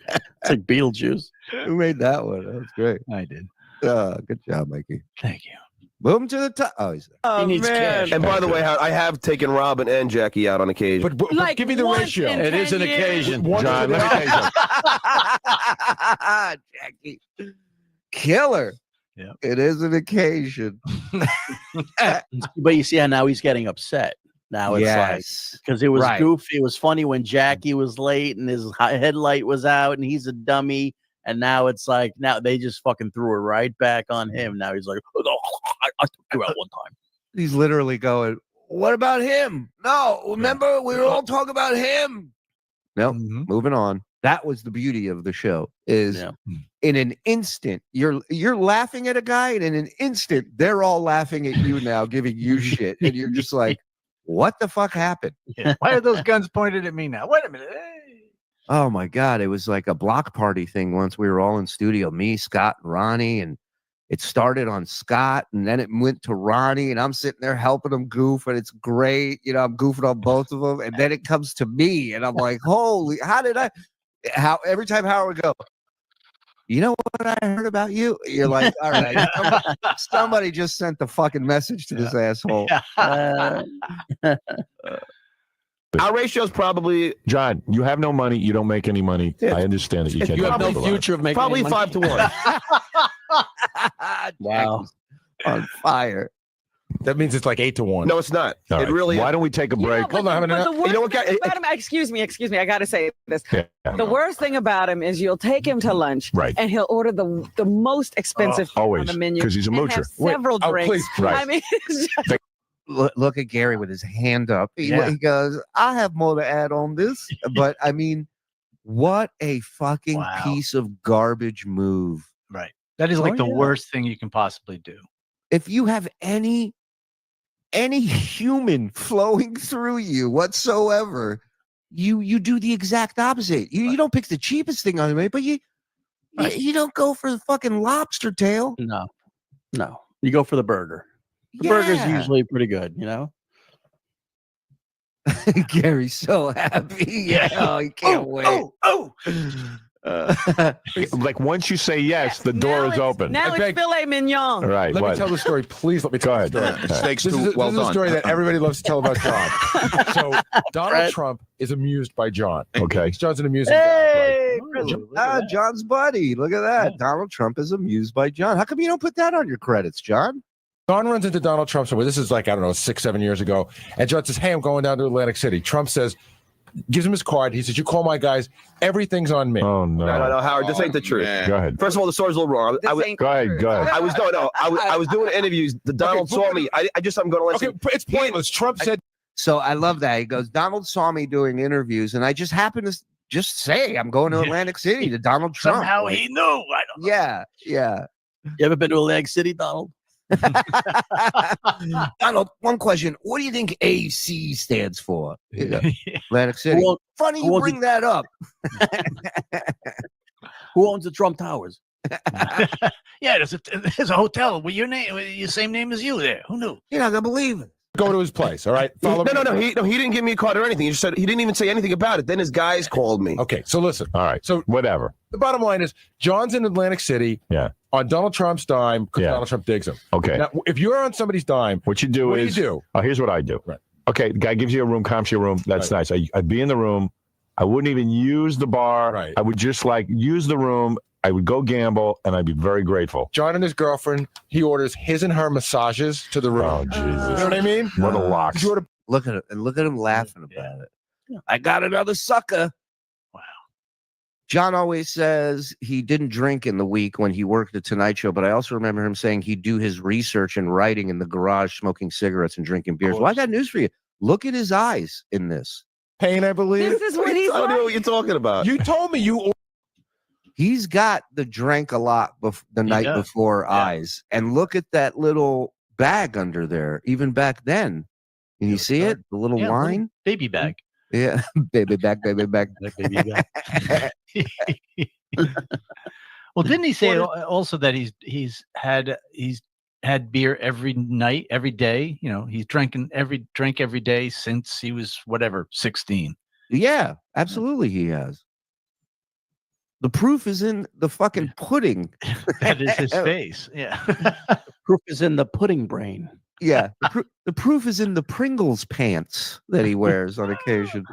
It's like Beetlejuice. Who made that one? That was great. I did. Good job, Mikey. Thank you. Boom to the top. Oh, he's He needs cash. And by the way, I have taken Robin and Jackie out on occasion. But Like give me the once ratio. in It is 10 an years. occasion. John, let me tell you something. Jackie. Killer. Yeah. It is an occasion. But you see how now he's getting upset. Now it's like, because it was Right. goofy. It was funny when Jackie was late and his headlight was out and he's a dummy. And now it's like now they just fucking threw it right back on him. Now he's like, oh, I took you out one time. He's literally going, "What about him? No, remember we were all talking about him." No, moving on. That was the beauty of the show. Is in an instant you're laughing at a guy, and in an instant they're all laughing at you now, giving you shit, and you're just like, "What the fuck happened?" Yeah. Why are those guns pointed at me now? Wait a minute. Hey. Oh my God. It was like a block party thing once. We were all in studio, me, Scott, and Ronnie, and it started on Scott and then it went to Ronnie, and I'm sitting there helping him goof, and it's great. You know, I'm goofing on both of them. And then it comes to me, and I'm like, holy, every time Howard would go, "You know what I heard about you?" You're like, all right, somebody just sent the fucking message to this asshole. Our ratio's probably John. You have no money. You don't make any money. I understand that you can't. You have no talk about it. future of making probably any money. 5-1. Wow. On fire. That means it's like 8-1. No, it's not. All It right. really. Why don't we take a break? But the worst You know what, guy? thing about him, excuse me, I gotta say this. Yeah. The worst thing about him is you'll take him to lunch, Right. and he'll order the most expensive thing on always, the menu 'cause he's a and moocher. have several drinks. please. Right. I mean, it's just, Look at Gary with his hand up. He Yeah. goes, "I have more to add on this." But I mean, what a fucking Wow. piece of garbage move. Right. That is like Oh, the yeah. worst thing you can possibly do. If you have any human flowing through you whatsoever, you do the exact opposite. You don't pick the cheapest thing on the menu, but you don't go for the fucking lobster tail. No. You go for the burger. The burger's Yeah. usually pretty good, you know? Gary's so happy. Yeah, oh, he can't wait. Like once you say yes, the door is open. now it's filet mignon. All right. Let what? me tell the story. Please let me tell the story. Steak's This too is well this is a done. story that everybody loves to tell about John. So Donald Right. Trump is amused by John. Okay. John's an amusing guy. Hey, John's buddy. Look at that. Donald Trump is amused by John. How come you don't put that on your credits, John? John runs into Donald Trump somewhere. This is like, I don't know, 6-7 years ago. And John says, "Hey, I'm going down to Atlantic City." Trump says, gives him his card. He says, "You call my guys. Everything's on me." Oh no. No, Howard, this ain't the truth. Go ahead. First of all, the story's a little wrong. Go ahead. Go ahead. I was doing interviews. The Donald saw me. I just I'm going to let Okay, it's pointless. Trump said. So I love that. He goes, "Donald saw me doing interviews, and I just happened to just say I'm going to Atlantic City to Donald Trump." Somehow he knew. I don't know. Yeah. You ever been to Atlantic City, Donald? Donald, one question. What do you think AC stands for? Atlantic City. Funny you bring that up. Who owns the Trump Towers? Yeah, there's a hotel with your same name as you there. Who knew? You're not gonna believe it. Go to his place. All right. Follow me. No. He didn't give me a card or anything. He just said he didn't even say anything about it. Then his guys called me. Okay. So listen. All right. So whatever. The bottom line is John's in Atlantic City. Yeah. On Donald Trump's dime because Yeah. Donald Trump digs him. Okay. Now, if you're on somebody's dime, What you do what is do you do? Oh, here's what I do. Right. Okay. The guy gives you a room, comps you a room. That's nice. I'd be in the room. I wouldn't even use the bar. Right. I would just like use the room. I would go gamble, and I'd be very grateful. John and his girlfriend, he orders his and her massages to the room. Oh, Jesus. You know what I mean? What a lox. You order Look at it, and look at him laughing about it. I got another sucker. Wow. John always says he didn't drink in the week when he worked the Tonight Show, but I also remember him saying he'd do his research and writing in the garage, smoking cigarettes and drinking beers. Well, I got news for you. Look at his eyes in this. Pain, I believe. This is what he's I don't know like. what you're talking about. You told me you. He's got the drank a lot the night does. before eyes. And look at that little bag under there, even back then. Can you see it? The little Yeah, line? baby bag. Yeah. baby back, baby back. Baby bag. Well, didn't he say also that he's had beer every night, every day? You know, he's drank every day since he was whatever 16. Yeah, absolutely he has. The proof is in the fucking pudding. That is his face. Yeah. Proof is in the pudding brain. Yeah. The proof is in the Pringles pants that he wears on occasion.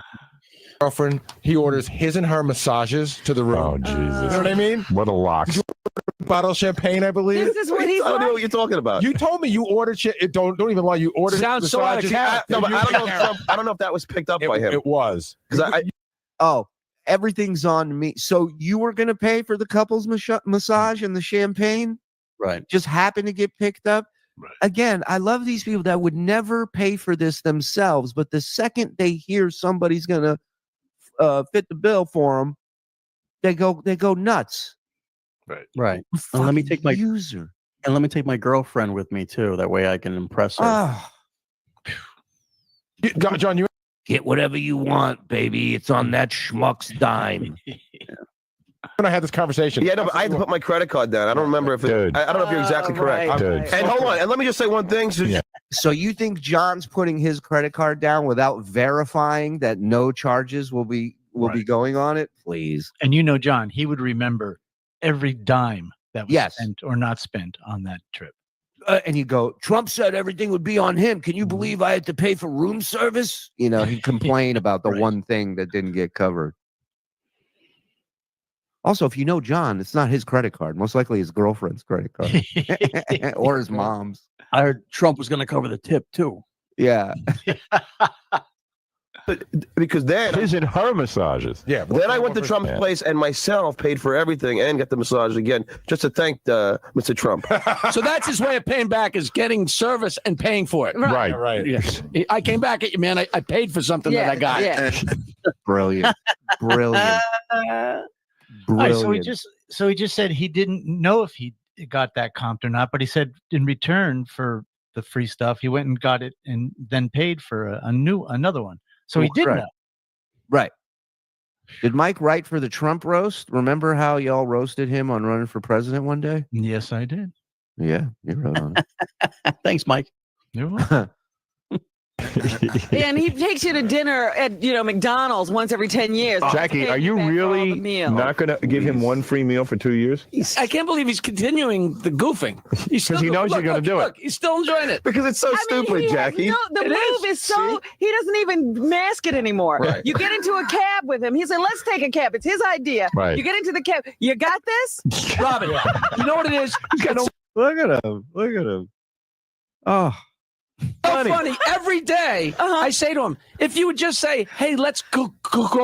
Girlfriend, he orders his and her massages to the room. Oh, Jesus. You know what I mean? What a lox. Bottle of champagne, I believe. This is what he's I don't know like. what you're talking about. You told me you ordered shit. Don't even lie. You ordered Sounds so out of massages. character. No, but I don't know if that was picked up by him. It was. Because everything's on me. So you were going to pay for the couple's massage and the champagne? Right. Just happened to get picked up? Right. Again, I love these people that would never pay for this themselves, but the second they hear somebody's going to fit the bill for them, they go nuts. Right. And let me take my user. And let me take my girlfriend with me too. That way I can impress her. John, you get whatever you want, baby. It's on that schmuck's dime. When I had this conversation, Yeah, no, but I had to put my credit card down. I don't remember if it, I don't know if you're exactly correct. Dude. And hold on, and let me just say one thing. So you think John's putting his credit card down without verifying that no charges will be going on it? Please. And you know, John, he would remember every dime that was Yes. spent or not spent on that trip. And you go, Trump said everything would be on him. Can you believe I had to pay for room service? You know, he complained about the one thing that didn't get covered. Also, if you know John, it's not his credit card. Most likely his girlfriend's credit card or his mom's. I heard Trump was going to cover the tip too. Yeah. But because then his and her massages. Yeah. Then I went to Trump's place and myself paid for everything and got the massage again just to thank Mr. Trump. So that's his way of paying back, is getting service and paying for it. Right. Yes. I came back at you, man. I paid for something that I got. Yeah. Brilliant. Brilliant. All right, so he just said he didn't know if he got that comped or not, but he said in return for the free stuff, he went and got it and then paid for another one. So he did know. Right. Did Mike write for the Trump roast? Remember how y'all roasted him on running for president one day? Yes, I did. Yeah, you wrote on it. Thanks, Mike. You're welcome. Yeah, and he takes you to dinner at McDonald's once every 10 years. Jackie, are you really not going to give him one free meal for 2 years? I can't believe he's continuing the goofing. Because he knows you're going to do it. Look, he's still enjoying it. Because it's so stupid, Jackie. The move is so he doesn't even mask it anymore. Right. You get into a cab with him. He said, "Let's take a cab." It's his idea. Right. You get into the cab. You got this, Robin. You know what it is? He's got Look at him. Look at him. Oh. so funny. Every day, I say to him, if you would just say, "Hey, let's go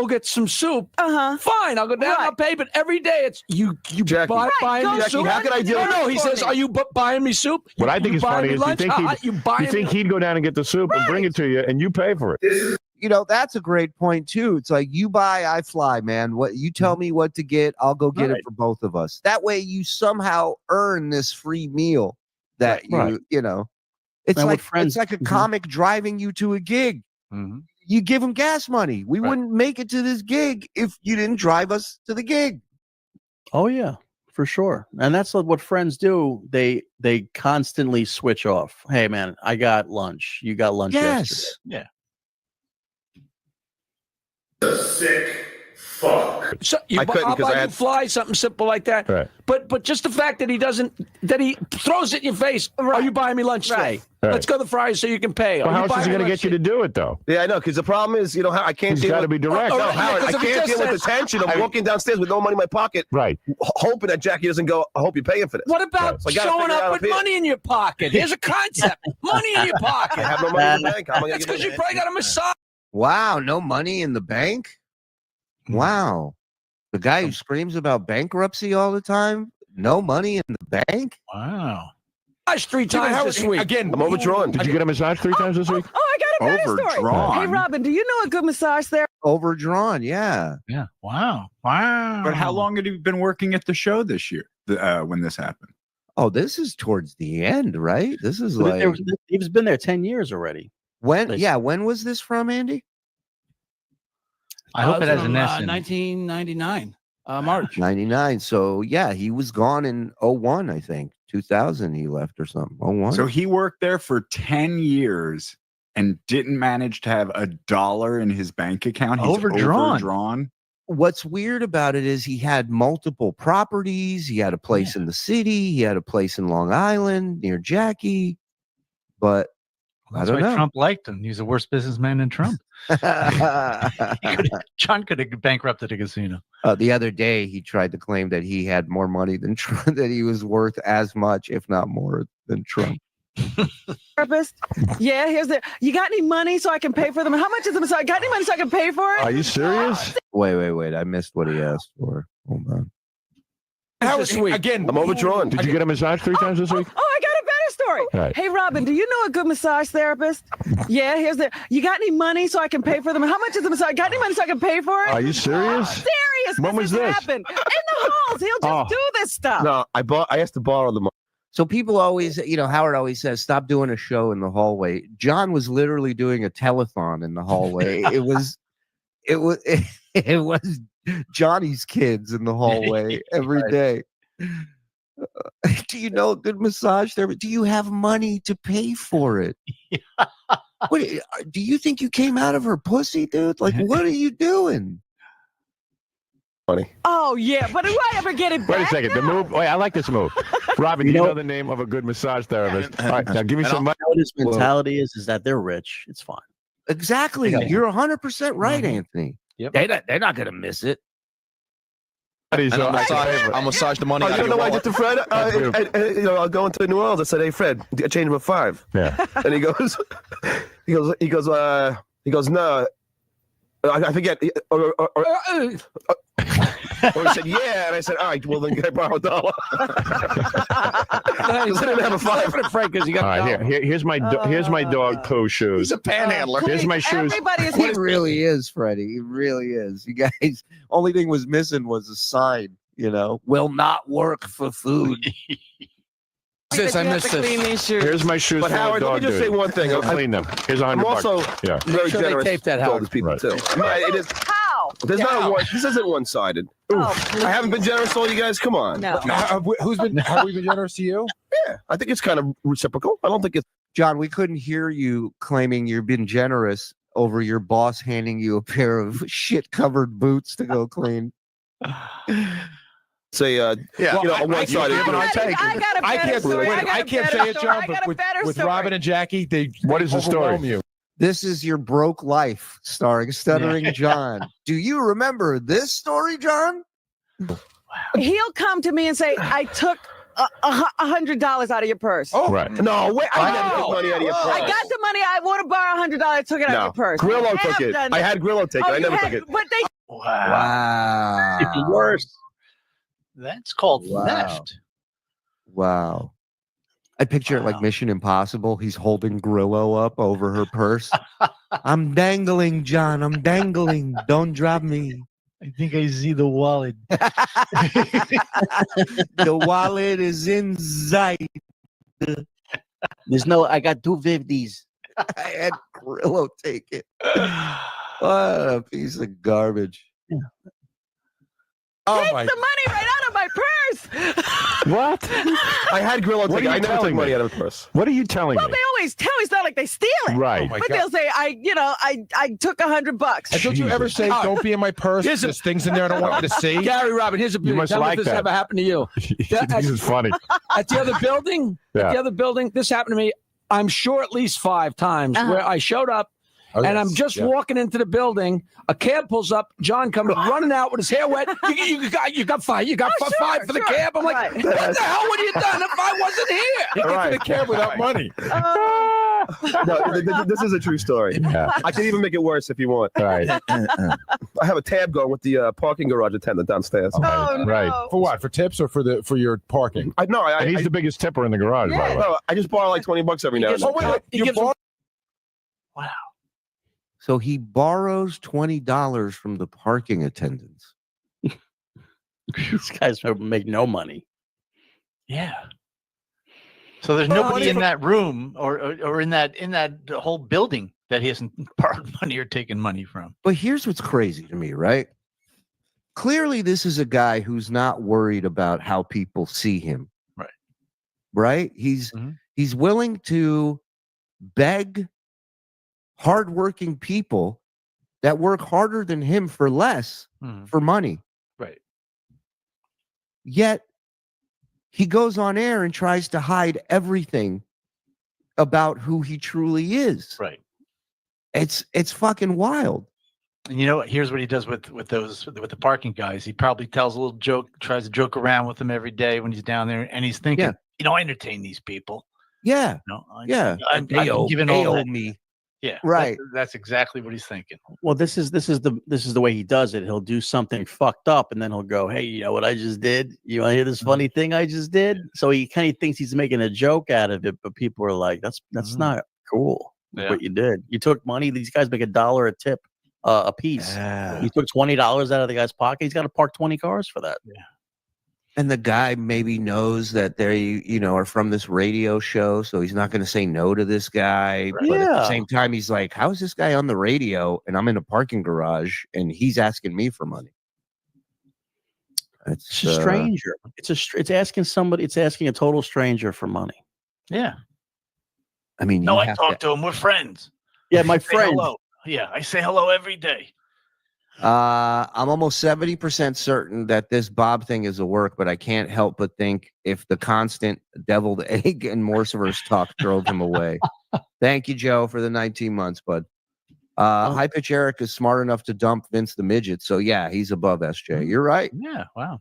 get some soup," fine, I'll go down, I'll pay. But every day, it's you Jackie. buying me Jackie, soup. how can I do it? No, he says, "Are you buying me soup?" What I think is buying funny me is lunch? you think he'd go down and get the soup and bring it to you, and you pay for it. You know, that's a great point too. It's like, you buy, I fly, man. What you tell me what to get, I'll go get it for both of us. That way you somehow earn this free meal that you know. It's And like with friends- it's like a comic driving you to a gig. You give him gas money. We wouldn't make it to this gig if you didn't drive us to the gig. Oh yeah, for sure. And that's what friends do. They constantly switch off. Hey man, I got lunch. You got lunch yesterday. Yeah. Sick fuck. So you, I couldn't I'll 'cause buy I you had- fly, something simple like that. Right. But just the fact that he throws it in your face. Are you buying me lunch today? Right. Let's go to the Fry's so you can pay. Well, Are how you else is buying he me going to lunch get you to do it, though? Yeah, I know, because the problem is, how I can't He's deal got to with be direct. No, yeah, Howard, I 'cause if he can't just deal with says- the tension of walking downstairs with no money in my pocket, Right. hoping that Jackie doesn't go, I hope you're paying for this. What about So I gotta showing figure it up out with here. money in your pocket? Here's a concept. Money in your pocket. I have no money in the bank. How am I gonna That's get because you it? probably got a massage. Wow, no money in the bank? Wow. The guy who screams about bankruptcy all the time, no money in the bank? Wow. Massage 3 times this week. Again, I'm overdrawn. Did you get a massage 3 times this week? Oh, I got a better story. Overdrawn. Hey, Robin, do you know a good massage therapist? Overdrawn, yeah. Yeah. Wow. Wow. But how long had you been working at the show this year when this happened? Oh, this is towards the end, right? This is But like he's been there 10 years already. when? Yeah, when was this from, Andy? I hope it has an S from, in it. 1999, March. 99. So yeah, he was gone in 01, I think. 2000 he left or something. 01. So he worked there for 10 years and didn't manage to have $1 in his bank account. He's overdrawn. What's weird about it is he had multiple properties. He had a place in the city. He had a place in Long Island near Jackie. But That's I why don't know. Trump liked him. He's a worse businessman than Trump. John could have bankrupted a casino. The other day, he tried to claim that he had more money than Trump, that he was worth as much, if not more, than Trump. Therapist? Yeah, here's the. You got any money so I can pay for them? How much is the massage? Got any money so I can pay for it? Are you serious? Wait. I missed what he asked for. Hold on. How is again? I'm overdrawn. Did you get a massage 3 times this week? Oh, I got a better story. Right. Hey, Robin, do you know a good massage therapist? Yeah, here's the. You got any money so I can pay for them? How much is the massage? Got any money so I can pay for it? Are you serious? Serious. When was has this? happened. In the halls. He'll just do this stuff. No, I asked to borrow the money. So people always, Howard always says, stop doing a show in the hallway. John was literally doing a telethon in the hallway. it was Johnny's kids in the hallway every day. Do you know a good massage therapist? Do you have money to pay for it? What, do you think you came out of her pussy, dude? Like, what are you doing? Funny. Oh, yeah, but do I ever get it back? Wait a second. The move. Wait, I like this move. Robin, do you know the name of a good massage therapist? All right, now give me some money. What his mentality is that they're rich. It's fine. Exactly. Yeah. You're 100% right, Mhm. Anthony. Yep. They're not going to miss it. I'll massage the money out you of know your what I did to Fred? I'll go into New Orleans. I said, "Hey, Fred, I changed him a 5." Yeah. And he goes, no, I forget. Or he said, yeah, and I said, all right, well then, can I borrow $1? I didn't have a 5. Frank, because you got. All right, here's my dog Pooh shoes. He's a panhandler. Here's my shoes. He really is, Freddie. He really is. You guys, only thing was missing was a sign, will not work for food. Sis, I missed this. Here's my shoes. But for my Howard, let dog me just say duty. one thing. I'll clean them. Here's $100. I'm also yeah. very sure they generous taped that, to all Howard. these people Right. too. It is. How? There's not one. This isn't one-sided. I haven't been generous to all you guys. Come on. No. Have we been generous to you? Yeah, I think it's kind of reciprocal. I don't think it's. John, we couldn't hear you claiming you've been generous over your boss handing you a pair of shit-covered boots to go clean. Say, Well, a one-sided. I can't say it, John, but with Robin and Jackie, they What is the story? overwhelm you. This is Your Broke Life, starring Stuttering John. Do you remember this story, John? He'll come to me and say, I took $100 out of your purse. Oh, right. No, wait. I never took money out of your purse. I got the money. I want to borrow $100. I took it out of your purse. Grillo I took have it. done I that. had Grillo take it. Oh, I never you took had- it. But they Wow. It's worse. That's called Wow. theft. Wow. I picture it like Mission Impossible. He's holding Grillo up over her purse. I'm dangling, John. I'm dangling. Don't drop me. I think I see the wallet. The wallet is inside. There's no. I got 250s. I had Grillo take it. What a piece of garbage. Oh take my! the money right out of my purse. What? I had Grillo What take it. are you I never took telling money me? out of the purse. What are you telling Well, me? they always tell. It's not like they steal it. Right. Oh my But God. they'll say, I took $100. Don't you ever say, Oh. "Don't be in my purse"? Here's a- There's things in there I don't want you to see. Gary, Robin, here's a beauty. must Tell me like if this that. ever happened to you. This is funny. At the other building, this happened to me, I'm sure at least 5 times, where I showed up Oh, and yes. I'm just Yeah. walking into the building. A cab pulls up. John comes running out with his hair wet. You got 5. You got Oh, five for the sure. cab. I'm like, Right. what the hell would you done if I wasn't here? He gets in the cab without money. No, this is a true story. Yeah. I can even make it worse if you want. Right. I have a tab going with the parking garage attendant downstairs. Oh, no. Right. For what? For tips or for your parking? I know. And he's the biggest tipper in the garage, by the way. No, I just borrow like $20 every now and then. Oh wait, He you gives bought. So he borrows $20 from the parking attendants. These guys make no money. Yeah. So there's Well, nobody what in if- that room or in that whole building that he hasn't borrowed money or taken money from. But here's what's crazy to me, right? Clearly, this is a guy who's not worried about how people see him. Right. Right? He's willing to beg hardworking people that work harder than him for less for money. Right. Yet he goes on air and tries to hide everything about who he truly is. Right. It's fucking wild. And you know what? Here's what he does with the parking guys. He probably tells a little joke, tries to joke around with them every day when he's down there, and he's thinking, Yeah. I entertain these people. Yeah. No, Yeah. I've been given all that. me. Yeah, Right. That's exactly what he's thinking. Well, this is the way he does it. He'll do something fucked up, and then he'll go, "Hey, you know what I just did? You want to hear this funny thing I just did?" So he kind of thinks he's making a joke out of it, but people are like, "That's not cool. What you did? You took money. These guys make $1 a tip a piece. You took $20 out of the guy's pocket. He's got to park 20 cars for that." Yeah. And the guy maybe knows that they, are from this radio show, so he's not going to say no to this guy. Right. But at the Yeah. same time, he's like, "How is this guy on the radio and I'm in a parking garage and he's asking me for money?" It's a stranger. It's asking somebody. It's asking a total stranger for money. Yeah. I mean, No, you I have talk to him. We're friends. Yeah, my I say friend. hello. Yeah, I say hello every day. I'm almost 70% certain that this Bob thing is a work, but I can't help but think if the constant deviled egg and Morsiverse talk drove him away. Thank you, Joe, for the 19 months, bud. High Pitch Eric is smart enough to dump Vince the Midget, so yeah, he's above SJ. You're right. Yeah, wow.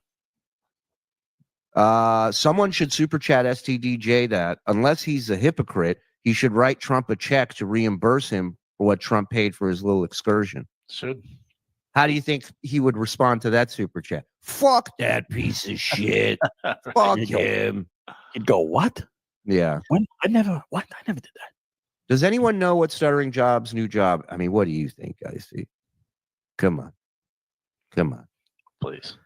Someone should super chat STDJ that unless he's a hypocrite, he should write Trump a check to reimburse him for what Trump paid for his little excursion. Should. How do you think he would respond to that super chat? Fuck that piece of shit. Fuck him. He'd go, "What? Yeah. When? I never did that." Does anyone know what Stuttering Job's new job? I mean, what do you think, guys? Come on. Please.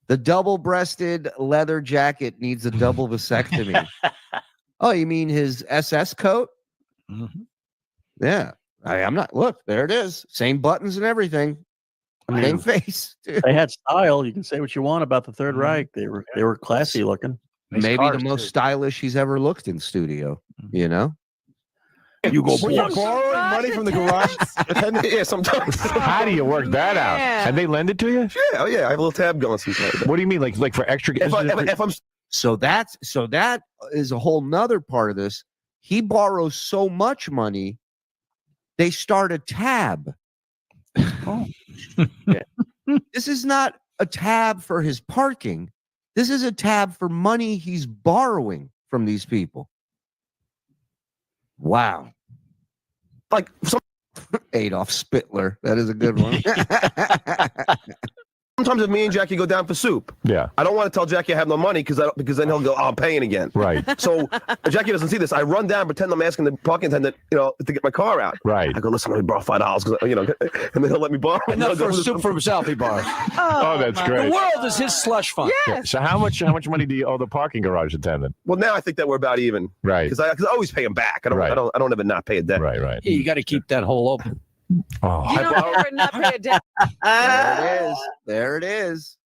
The double-breasted leather jacket needs a double vasectomy. Oh, you mean his SS coat? Mm-hmm. Yeah. I'm not. Look, there it is. Same buttons and everything. Same face. Dude. They had style. You can say what you want about the Third Reich. They were classy looking. Maybe the most stylish he's ever looked in studio. You know. You go When you're borrowing money from the garage attendant? Yeah, sometimes. How do you work that out? Yeah. And they lend it to you? Yeah, oh yeah, I have a little tab going sometimes. What do you mean, like for extra? If I'm So that is a whole nother part of this. He borrows so much money, they start a tab. Oh. Yeah. This is not a tab for his parking. This is a tab for money he's borrowing from these people. Wow. Like Adolf Spittler. That is a good one. Sometimes if me and Jackie go down for soup, yeah, I don't want to tell Jackie I have no money because then he'll go, "Oh, I'm paying again." Right. So if Jackie doesn't see this, I run down, pretend I'm asking the parking attendant, to get my car out. Right. I go, "Listen, let me borrow $5, and then he'll let me borrow. Enough for soup for himself, he borrows. Oh, that's great. The world is his slush fund. Yeah. So how much money do you owe the parking garage attendant? Well, now I think that we're about even. Right. Because I always pay him back. I don't ever not pay a debt. Right. Yeah, you got to keep that hole open. Oh. You don't ever not pay a debt. There it is.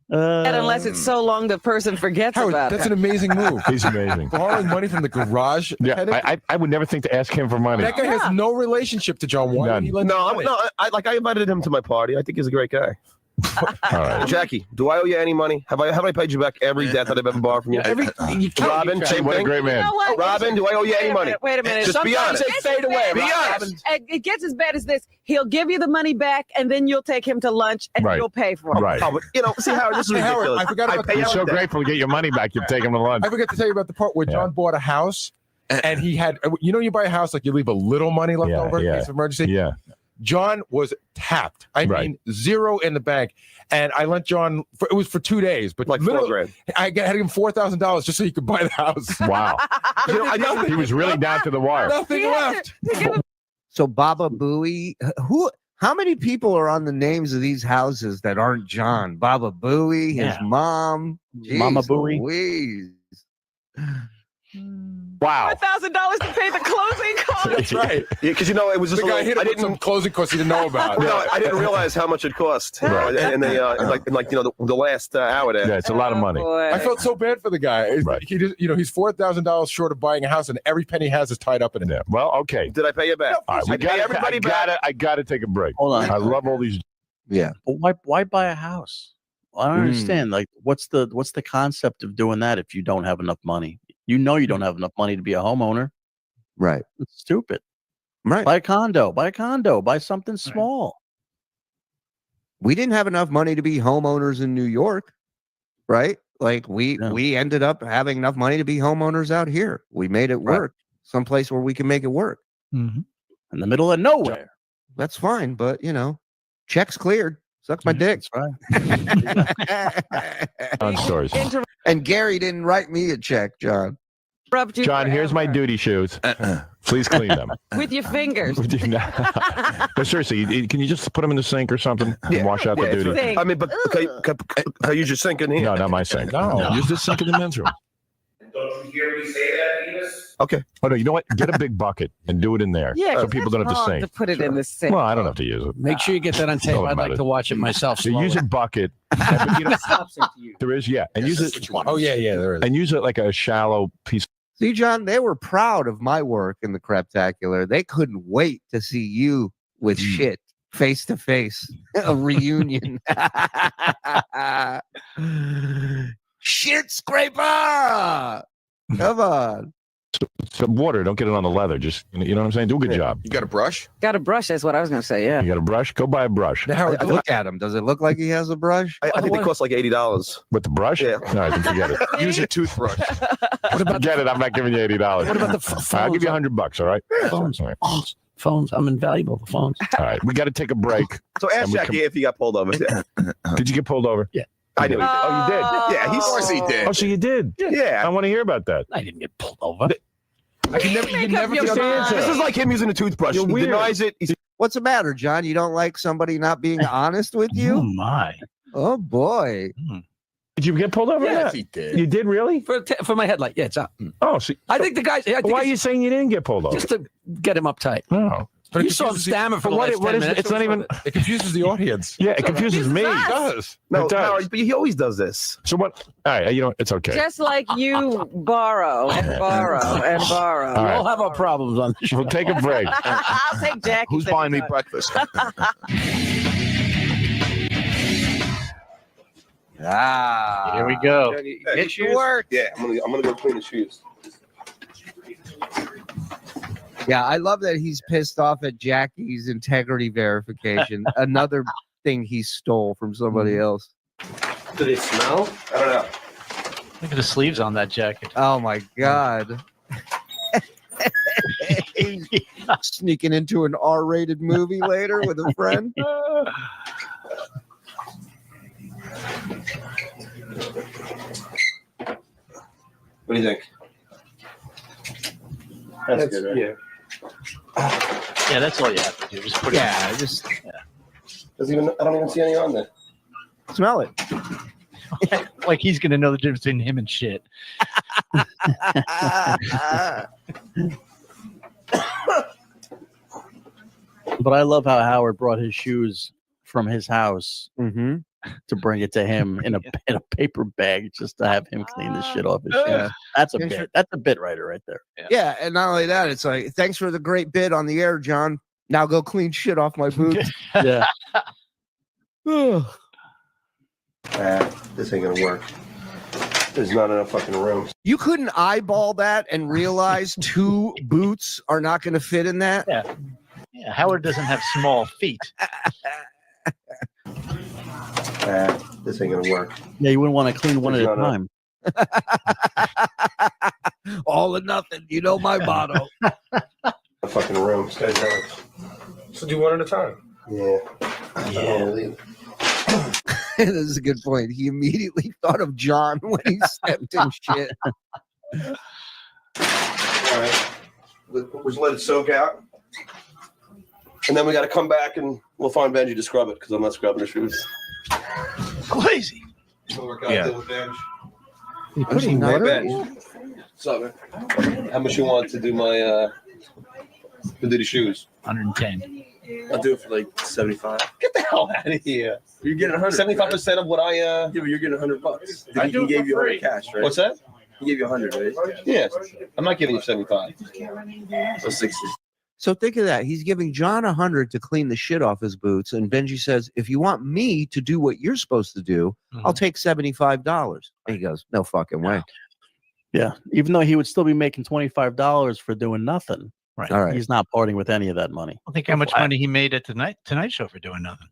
Unless it's so long the person forgets Howard, about that's it. an amazing move. He's amazing. Borrowing money from the garage. Yeah, I would never think to ask him for money. That guy has no relationship to John. Why would he lend No, money? I invited him to my party. I think he's a great guy. All right. Jackie, do I owe you any money? Have I paid you back every debt that I've ever borrowed from you? Robin, same what a thing. great man. You know what? Robin, do I owe you any money? Wait a minute. Just be Sometimes honest. they fade away. Be Robin. honest. It gets as bad as this. He'll give you the money back, and then you'll take him to lunch, and Right. you'll pay for it. Right. Oh, but, see, Howard, this is Hey, Howard, ridiculous. I forgot about pay You're so every day. grateful to get your money back. You take him to lunch. I forgot to tell you about the part where John bought a house and he had, you buy a house, like you leave a little money left over in case of emergency. Yeah. John was tapped. I mean, zero in the bank. And I lent John, it was for 2 days, but Like $4,000. I had to give him $4,000 just so he could buy the house. Wow. He was really down to the wire. Nothing left. So Baba Booey, how many people are on the names of these houses that aren't John? Baba Booey, his mom, Mama Jeez Booey. Louise. Wow. $1,000 to pay the closing costs. That's right. Yeah, because it was just The a guy little, hit I him with some didn't. closing costs he didn't know about. No, I didn't realize how much it cost. Right. And they the last hour there. Yeah, it's a lot of money. I felt so bad for the guy. Right. He just, he's $4,000 short of buying a house, and every penny he has is tied up in it. Yeah. Well, okay. Did I pay you back? All right, I pay everybody back. I gotta take a break. Hold on. I love all these. Yeah. But why buy a house? I don't understand. Like, what's the concept of doing that if you don't have enough money? You don't have enough money to be a homeowner. Right. It's stupid. Right. Buy a condo. Buy something small. We didn't have enough money to be homeowners in New York, right? Like we ended up having enough money to be homeowners out here. We made it work. Someplace where we can make it work. In the middle of nowhere. That's fine, but check's cleared. Suck my dick. On stories. And Gary didn't write me a check, John. John, here's my duty shoes. Please clean them. With your fingers. But seriously, can you just put them in the sink or something and wash out the duty? I mean, but can I use your sink in here? No, not my sink. No, use the sink in the men's room. Don't you hear me say that, Venus? Okay. Oh no, you know what? Get a big bucket and do it in there. Yeah, so people don't have to sink. To put it in the sink. Well, I don't have to use it. Make sure you get that on tape. Don't I'd like matter. to watch it myself. You use a bucket. There is, yeah, and use it. Oh yeah, there is. And use it like a shallow piece. See, John, they were proud of my work in the Creptacular. They couldn't wait to see you with shit face to face. A reunion. Shit scraper! Come on. Some water. Don't get it on the leather. Just you know what I'm saying. Do a good job. You got a brush? Got a brush. That's what I was going to say. Yeah. You got a brush? Go buy a brush. Look at him. Does it look like he has a brush? I think they cost like $80. With the brush? Yeah. All right, then forget it. Use a toothbrush. What about Forget it. I'm not giving you $80. What about the phones? I'll give you $100. All right. Phones. All right. Phones. I'm invaluable. The phones. All right. We got to take a break. So ask And we Jackie if he got pulled over. Did you get pulled over? Yeah. I knew he did. Oh, you did? Yeah, of course he did. Oh, so you did? Yeah. I want to hear about that. I didn't get pulled over. You never your mind. This is like him using a toothbrush. You're he weird. denies it. What's the matter, John? You don't like somebody not being honest with Oh you? my. Oh, boy. Did you get pulled over? Yes, Yeah. he did. You did really? For my headlight. Yeah, it's out. Oh, so, I think the guys. I think why are it's you saying you didn't get pulled over? just to get him uptight. No. You saw him stammer for the last 10 minutes. It's not even. It confuses the audience. Yeah, it confuses me. us. It does. No, It does. but he always does this. So what? All right, it's okay. Just like you borrow and borrow and borrow. All We right. all have our problems on the show. We'll take a break. I'll take Jackie. Who's buying me breakfast? Here we go. Get to work. Yeah, I'm gonna go clean the shoes. Yeah, I love that he's pissed off at Jackie's integrity verification. Another thing he stole from somebody else. Do they smell? I don't know. Look at the sleeves on that jacket. Oh my God. Sneaking into an R-rated movie later with a friend. What do you think? That's good, right? Yeah. Yeah, that's all you have to do. Just put it. Yeah, just I don't even see any on there. smell it. Like he's gonna know the difference between him and shit. But I love how Howard brought his shoes from his house to bring it to him in a paper bag just to have him clean the shit off his shoes. That's a bit. That's a bit writer right there. Yeah, and not only that, it's like, thanks for the great bid on the air, John. Now go clean shit off my boots. Yeah. This ain't gonna work. There's not enough fucking room. You couldn't eyeball that and realize two boots are not going to fit in that? Yeah. Yeah, Howard doesn't have small feet. This ain't gonna work. Yeah, you wouldn't want to clean one at a time. All or nothing. You know my motto. A fucking room. Stay down. So do one at a time. Yeah. This is a good point. He immediately thought of John when he stepped in shit. All right. We'll just let it soak out. And then we got to come back and we'll find Benji to scrub it because I'm not scrubbing the shoes. Crazy. We'll work out Yeah. a deal with Benji. You putting Hey, water? Benj. What's up, man? How much you want to do my to do the shoes? 110. I'll do it for like 75. Get the hell out of here. You're getting 75% of what I Yeah, but you're getting $100. I do He it gave for you free. 100 cash, right? What's that? He gave you 100, right? Yeah. I'm not giving you 75. So 60. So think of that. He's giving John 100 to clean the shit off his boots. And Benji says, if you want me to do what you're supposed to do, I'll take $75. And he goes, no fucking way. Yeah, even though he would still be making $25 for doing nothing. Right. All right. He's not parting with any of that money. I think how much money he made at Tonight Show for doing nothing.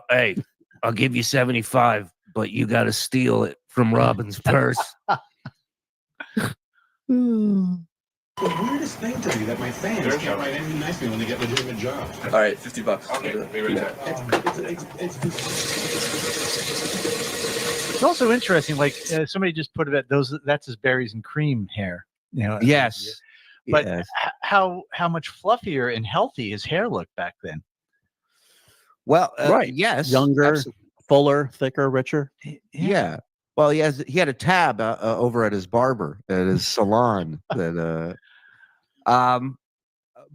Hey, I'll give you 75, but you got to steal it from Robin's purse. The weirdest thing to me that my fans can't write anything nice to me when they get legitimate jobs. All right, $50. Okay, be right back. It's also interesting. Like somebody just put it at those. That's his berries and cream hair. You know. Yes. But Yes. how much fluffier and healthy his hair looked back then. Well, right. Yes. Younger, absolutely. fuller, thicker, richer. Yeah. Well, he had a tab over at his barber at his salon. That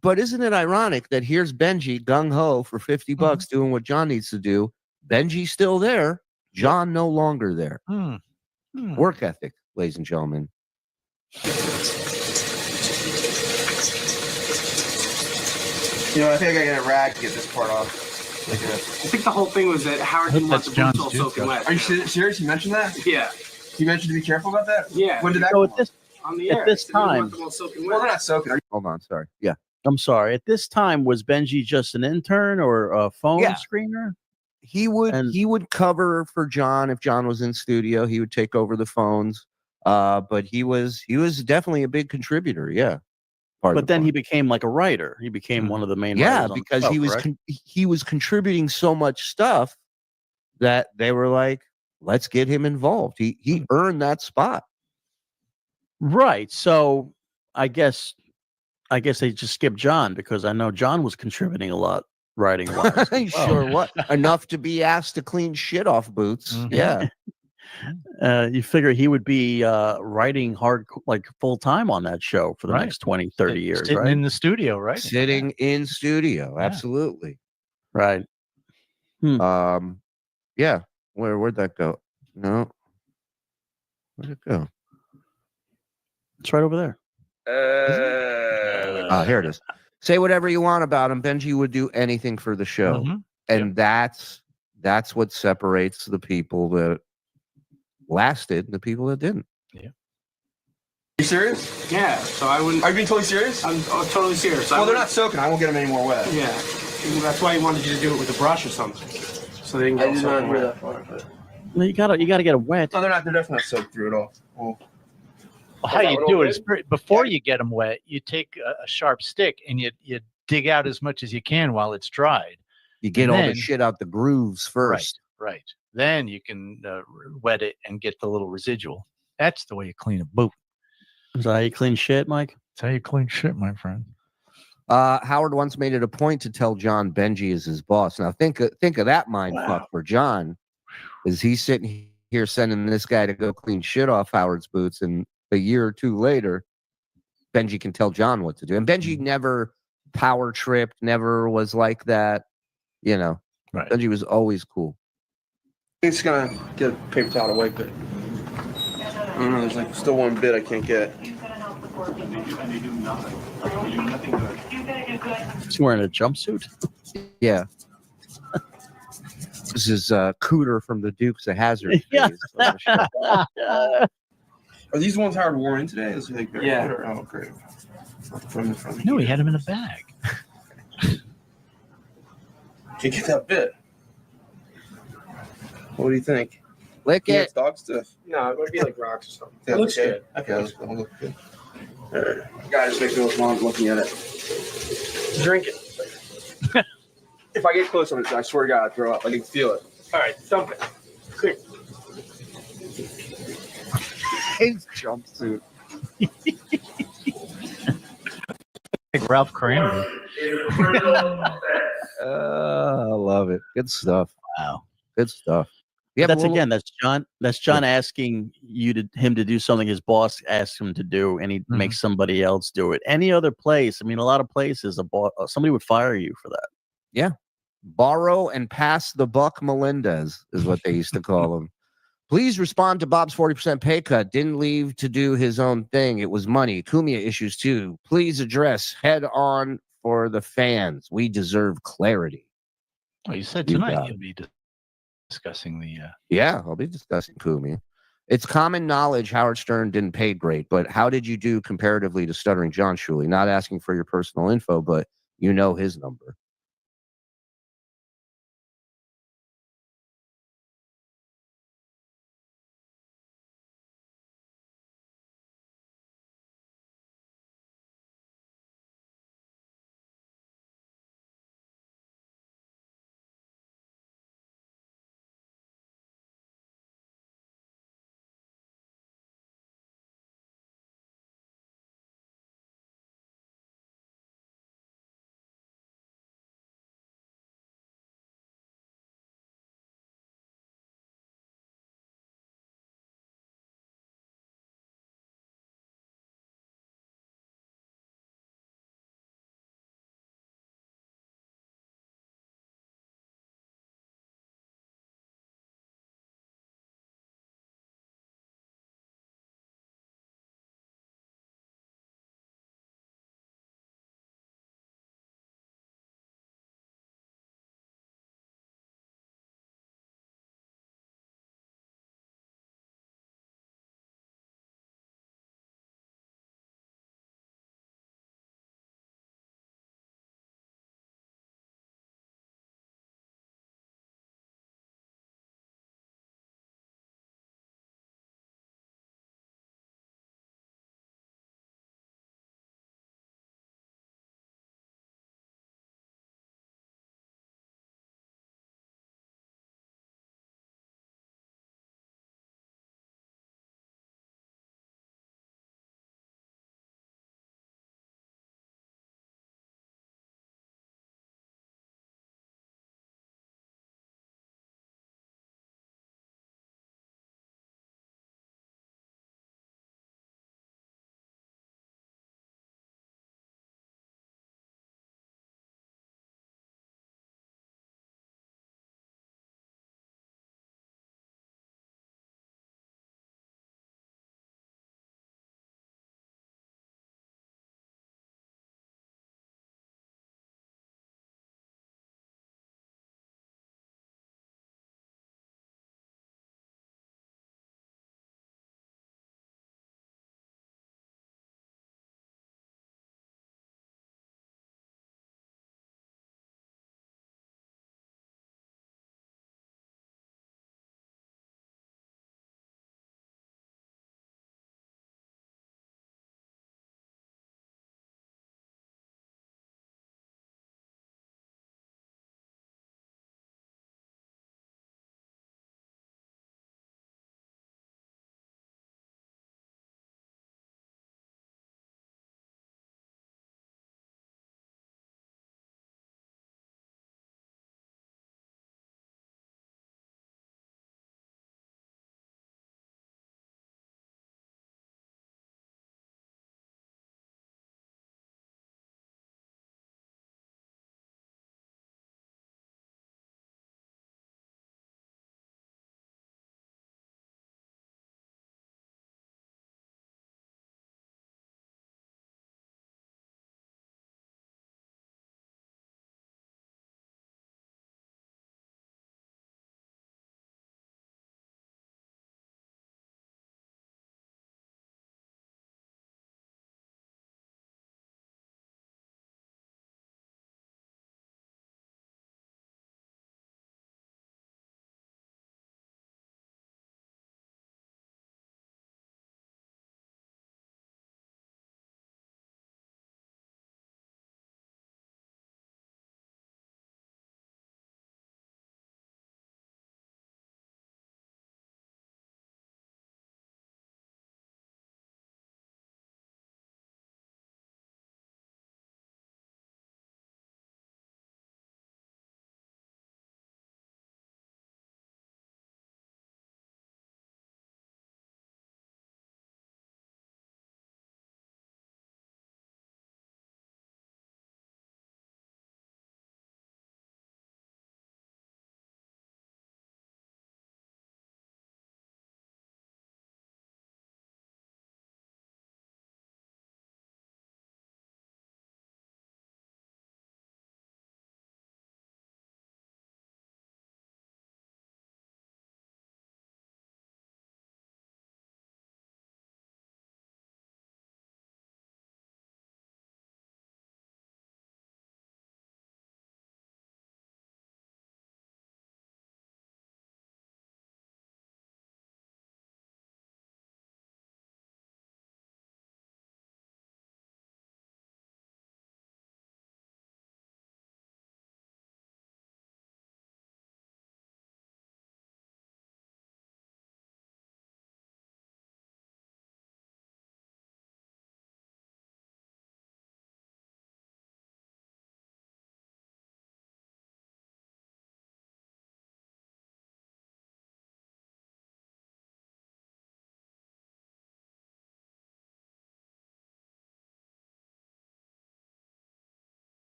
but isn't it ironic that here's Benji gung ho for $50 doing what John needs to do? Benji's still there. John no longer there. Work ethic, ladies and gentlemen. You know, I think I gotta get a rag to get this part off. I think the whole thing was that Howard didn't want the boots all soaking wet. Are you serious? You mentioned that? Yeah. You mentioned to be careful about that? Yeah. When did that So come at this on the at air? this He didn't want time, them all soaking Well, wet. they're not soaking. Hold on, sorry. Yeah. I'm sorry. At this time, was Benji just an intern or a phone Yeah. screener? He would cover for John if John was in studio. He would take over the phones. But he was definitely a big contributor. Yeah. But then he became like a writer. He became one of the main Yeah, writers on the because show, he was correct? he was contributing so much stuff that they were like, let's get him involved. He earned that spot. Right. So I guess they just skipped John because I know John was contributing a lot writing wise. Sure, what enough to be asked to clean shit off boots. Yeah. You figure he would be writing hard, like full time on that show for the Right. next 20, 30 years, Sitting right? in the studio, right? Sitting in studio, absolutely. Right. Yeah. Where'd that go? No. Where'd it go? It's right over there. Here it is. Say whatever you want about him. Benji would do anything for the show. And that's what separates the people that lasted and the people that didn't. You serious? Yeah. So I wouldn't. Are you being totally serious? I'm totally serious. Well, they're not soaking. I won't get them any more wet. Yeah. Well, that's why he wanted you to do it with a brush or something, so they didn't I get did soaking not hear wet. that part. But... Well, you gotta get it wet. No, they're not. They're definitely not soaked through at all. Well, How you do it is before you get them wet, you take a sharp stick and you dig out as much as you can while it's dried. You get And all then- the shit out the grooves first. Right. Then you can wet it and get the little residual. That's the way you clean a boot. Is that how you clean shit, Mike? That's how you clean shit, my friend. Howard once made it a point to tell John Benji is his boss. Now think of that mind fuck for John. Is he sitting here sending this guy to go clean shit off Howard's boots, and a year or two later, Benji can tell John what to do. And Benji never power tripped, never was like that. You know, Benji was always cool. I'm just gonna get a paper towel to wipe it. I don't know. There's like still one bit I can't get. He's wearing a jumpsuit. Yeah. This is Cooter from the Dukes of Hazzard. Yeah. Are these ones Howard wore in today? Is like Yeah. Oh, great. From No, he had them in a bag. Can't get that bit. What do you think? Lick Yeah, it. it's dog stuff. No, it would be like rocks or something. Yeah, It looks okay. good. Okay, let's look good. All right. Guy just makes me look wrong looking at it. Drink it. If I get close on it, I swear to God, I throw up. I can feel it. All right, dump it. Quick. His jumpsuit. Like Ralph Kramer. I love it. Good stuff. Wow. Good stuff. Yeah, That's again. That's John. That's John asking him to do something his boss asks him to do, and he makes somebody else do it. Any other place? I mean, a lot of places, somebody would fire you for that. Yeah. Borrow and pass the buck Melendez is what they used to call him. Please respond to Bob's 40% pay cut. Didn't leave to do his own thing. It was money. Kumia issues too. Please address head on for the fans. We deserve clarity. Oh, you said tonight you'll be discussing the. Yeah, I'll be discussing Kumia. It's common knowledge Howard Stern didn't pay great, but how did you do comparatively to Stuttering John Shuley? Not asking for your personal info, but you know his number.